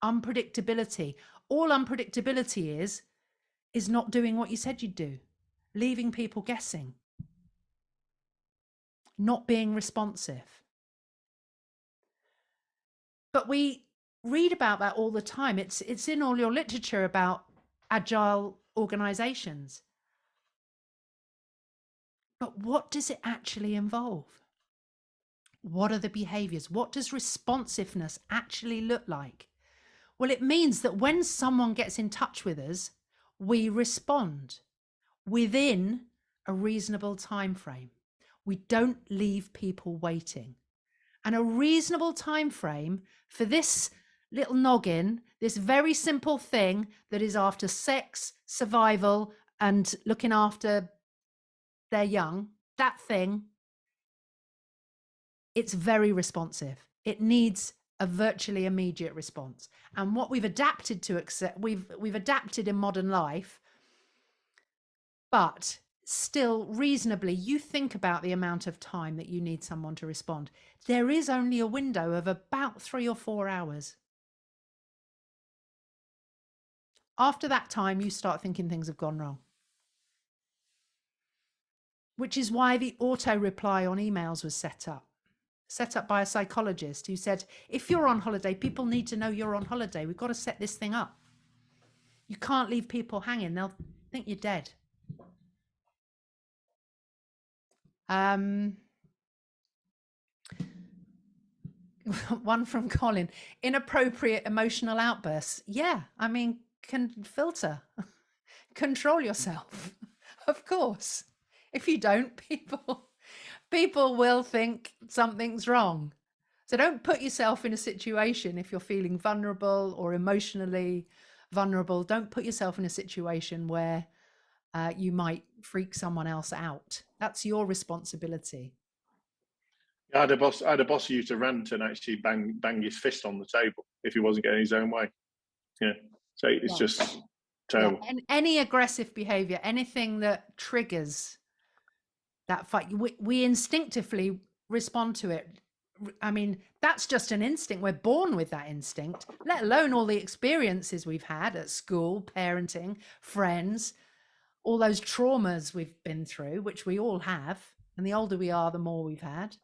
[SPEAKER 2] Unpredictability. All unpredictability is not doing what you said you'd do, leaving people guessing, not being responsive. But we read about that all the time. It's in all your literature about agile organizations. But what does it actually involve? What are the behaviors? What does responsiveness actually look like? Well, it means that when someone gets in touch with us, we respond within a reasonable time frame. We don't leave people waiting. And a reasonable time frame for this little noggin, this very simple thing that is after sex, survival, and looking after their young, that thing, it's very responsive. It needs a virtually immediate response. And what we've adapted to accept, we've adapted in modern life, but still reasonably, you think about the amount of time that you need someone to respond. There is only a window of about 3 or 4 hours. After that time, you start thinking things have gone wrong. Which is why the auto reply on emails was set up by a psychologist who said, if you're on holiday, people need to know you're on holiday. We've got to set this thing up. You can't leave people hanging. They'll think you're dead. One from Colin, inappropriate emotional outbursts. Yeah, I mean, can filter, control yourself. Of course. If you don't, people will think something's wrong. So don't put yourself in a situation, if you're feeling vulnerable or emotionally vulnerable, don't put yourself in a situation where you might freak someone else out. That's your responsibility.
[SPEAKER 1] I had a boss who used to rant and actually bang his fist on the table if he wasn't getting his own way. Yeah, so it's just terrible.
[SPEAKER 2] Yeah. And any aggressive behavior, anything that triggers that fight, we instinctively respond to it. I mean, that's just an instinct. We're born with that instinct, let alone all the experiences we've had at school, parenting, friends, all those traumas we've been through, which we all have. And the older we are, the more we've had.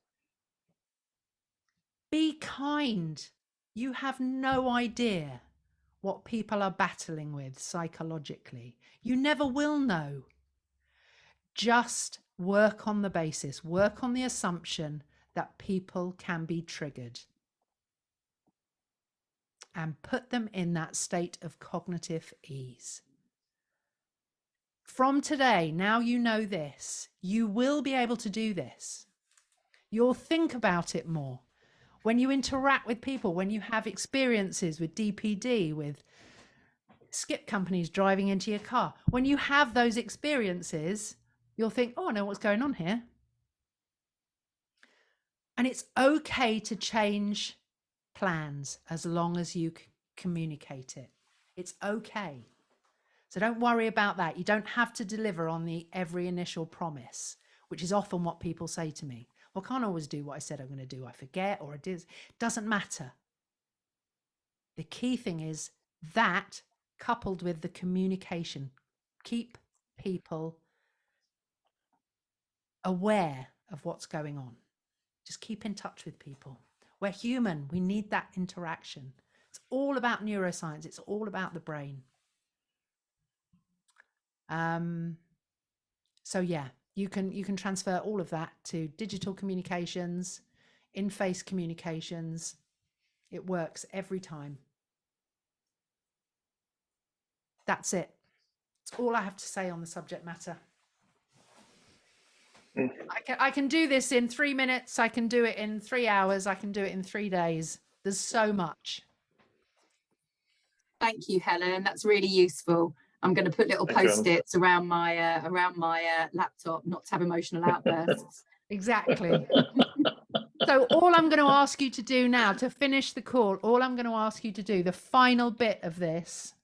[SPEAKER 2] Be kind. You have no idea what people are battling with psychologically. You never will know. Just work on the basis, work on the assumption that people can be triggered and put them in that state of cognitive ease. From today, now you know this, you will be able to do this. You'll think about it more. When you interact with people, when you have experiences with DPD, with skip companies driving into your car, when you have those experiences, you'll think, oh, I know what's going on here. And it's okay to change plans as long as you communicate it. It's okay. So don't worry about that. You don't have to deliver on every initial promise, which is often what people say to me. Well, I can't always do what I said I'm going to do. I forget, or it doesn't matter. The key thing is that coupled with the communication. Keep people aware of what's going on. Just keep in touch with people. We're human. We need that interaction. It's all about neuroscience. It's all about the brain. So yeah, you can transfer all of that to digital communications, in-face communications. It works every time. That's it. It's all I have to say on the subject matter. I can do this in 3 minutes. I can do it in 3 hours. I can do it in 3 days. There's so much.
[SPEAKER 6] Thank you, Helen. That's really useful. I'm going to put little post-its around my laptop, not to have emotional outbursts.
[SPEAKER 2] Exactly. So all I'm going to ask you to do now to finish the call, all I'm going to ask you to do, the final bit of this,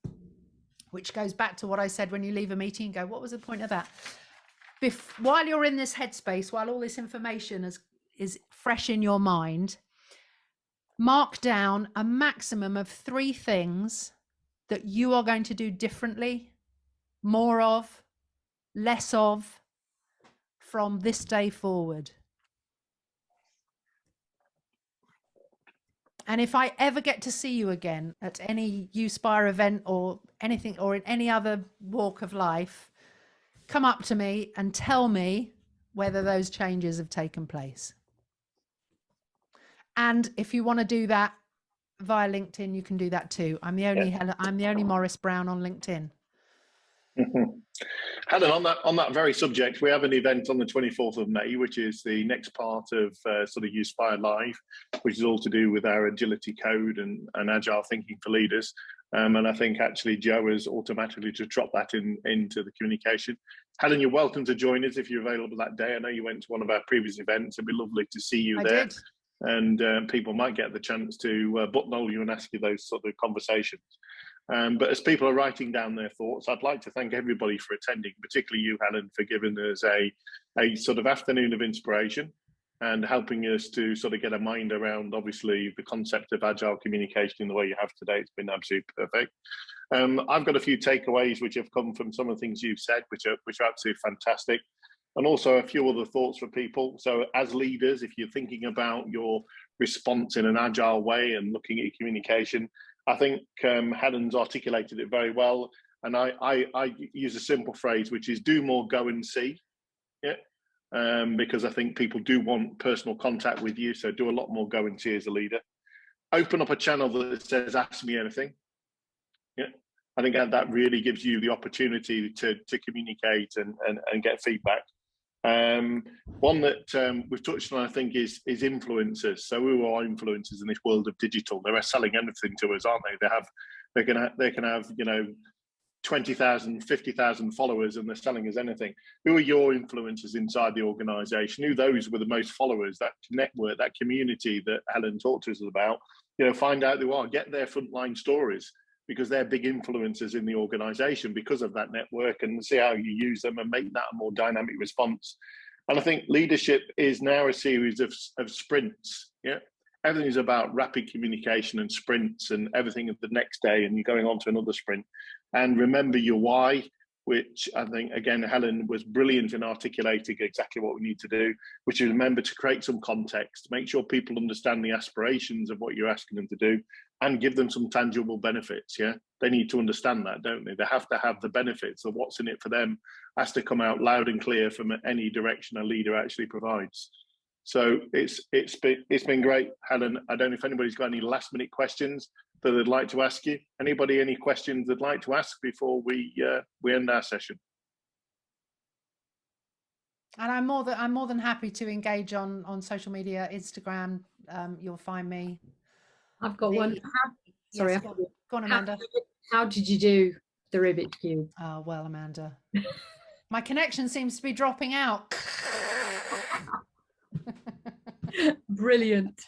[SPEAKER 2] which goes back to what I said when you leave a meeting and go, what was the point of that? While you're in this headspace, while all this information is fresh in your mind, mark down a maximum of 3 things that you are going to do differently, more of, less of, from this day forward. And if I ever get to see you again at any USpire event or anything, or in any other walk of life, come up to me and tell me whether those changes have taken place. And if you want to do that via LinkedIn, you can do that too. I'm the only Morris Brown on LinkedIn.
[SPEAKER 1] Helen, on that very subject, we have an event on the 24th of May, which is the next part of sort of Uspire Live, which is all to do with our agility code and agile thinking for leaders. And I think actually Joe has automatically to drop that into the communication. Helen, you're welcome to join us if you're available that day. I know you went to one of our previous events. It'd be lovely to see you there.
[SPEAKER 2] Did.
[SPEAKER 1] And people might get the chance to buttonhole you and ask you those sort of conversations. But as people are writing down their thoughts, I'd like to thank everybody for attending, particularly you, Helen, for giving us a sort of afternoon of inspiration and helping us to sort of get a mind around, obviously, the concept of agile communication in the way you have today. It's been absolutely perfect. I've got a few takeaways which have come from some of the things you've said, which are absolutely fantastic. And also a few other thoughts for people. So as leaders, if you're thinking about your response in an agile way and looking at your communication, I think Helen's articulated it very well. And I use a simple phrase, which is do more, go and see. Yeah. Because I think people do want personal contact with you. So do a lot more go and see as a leader. Open up a channel that says, ask me anything. Yeah. I think that really gives you the opportunity to communicate and get feedback. One that we've touched on, I think, is influencers. So who are influencers in this world of digital? They're selling anything to us, aren't they? They can have 20,000, 50,000 followers, and they're selling us anything. Who are your influencers inside the organisation? Who those with the most followers? That network, that community that Helen talked to us about. Find out who are. Get their frontline stories, because they're big influencers in the organization because of that network, and see how you use them and make that a more dynamic response. And I think leadership is now a series of sprints. Yeah, everything is about rapid communication and sprints, and everything of the next day, and you're going on to another sprint. And remember your why, which I think, again, Helen was brilliant in articulating exactly what we need to do, which is remember to create some context, make sure people understand the aspirations of what you're asking them to do, and give them some tangible benefits. Yeah, they need to understand that, don't they? They have to have the benefits of what's in it for them, has to come out loud and clear from any direction a leader actually provides. So it's been great, Helen. I don't know if anybody's got any last minute questions that they'd like to ask you. Anybody, any questions they'd like to ask before we end our session?
[SPEAKER 2] And I'm more than happy to engage on social media, Instagram. You'll find me.
[SPEAKER 5] I've got one. Sorry,
[SPEAKER 2] yes, go on, Amanda.
[SPEAKER 5] How did you do the Rubik's Cube?
[SPEAKER 2] Oh, well, Amanda, my connection seems to be dropping out.
[SPEAKER 5] Brilliant.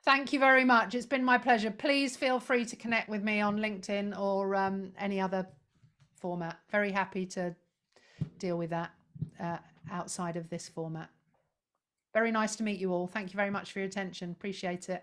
[SPEAKER 2] Thank you very much. It's been my pleasure. Please feel free to connect with me on LinkedIn or any other format. Very happy to deal with that outside of this format. Very nice to meet you all. Thank you very much for your attention. Appreciate it.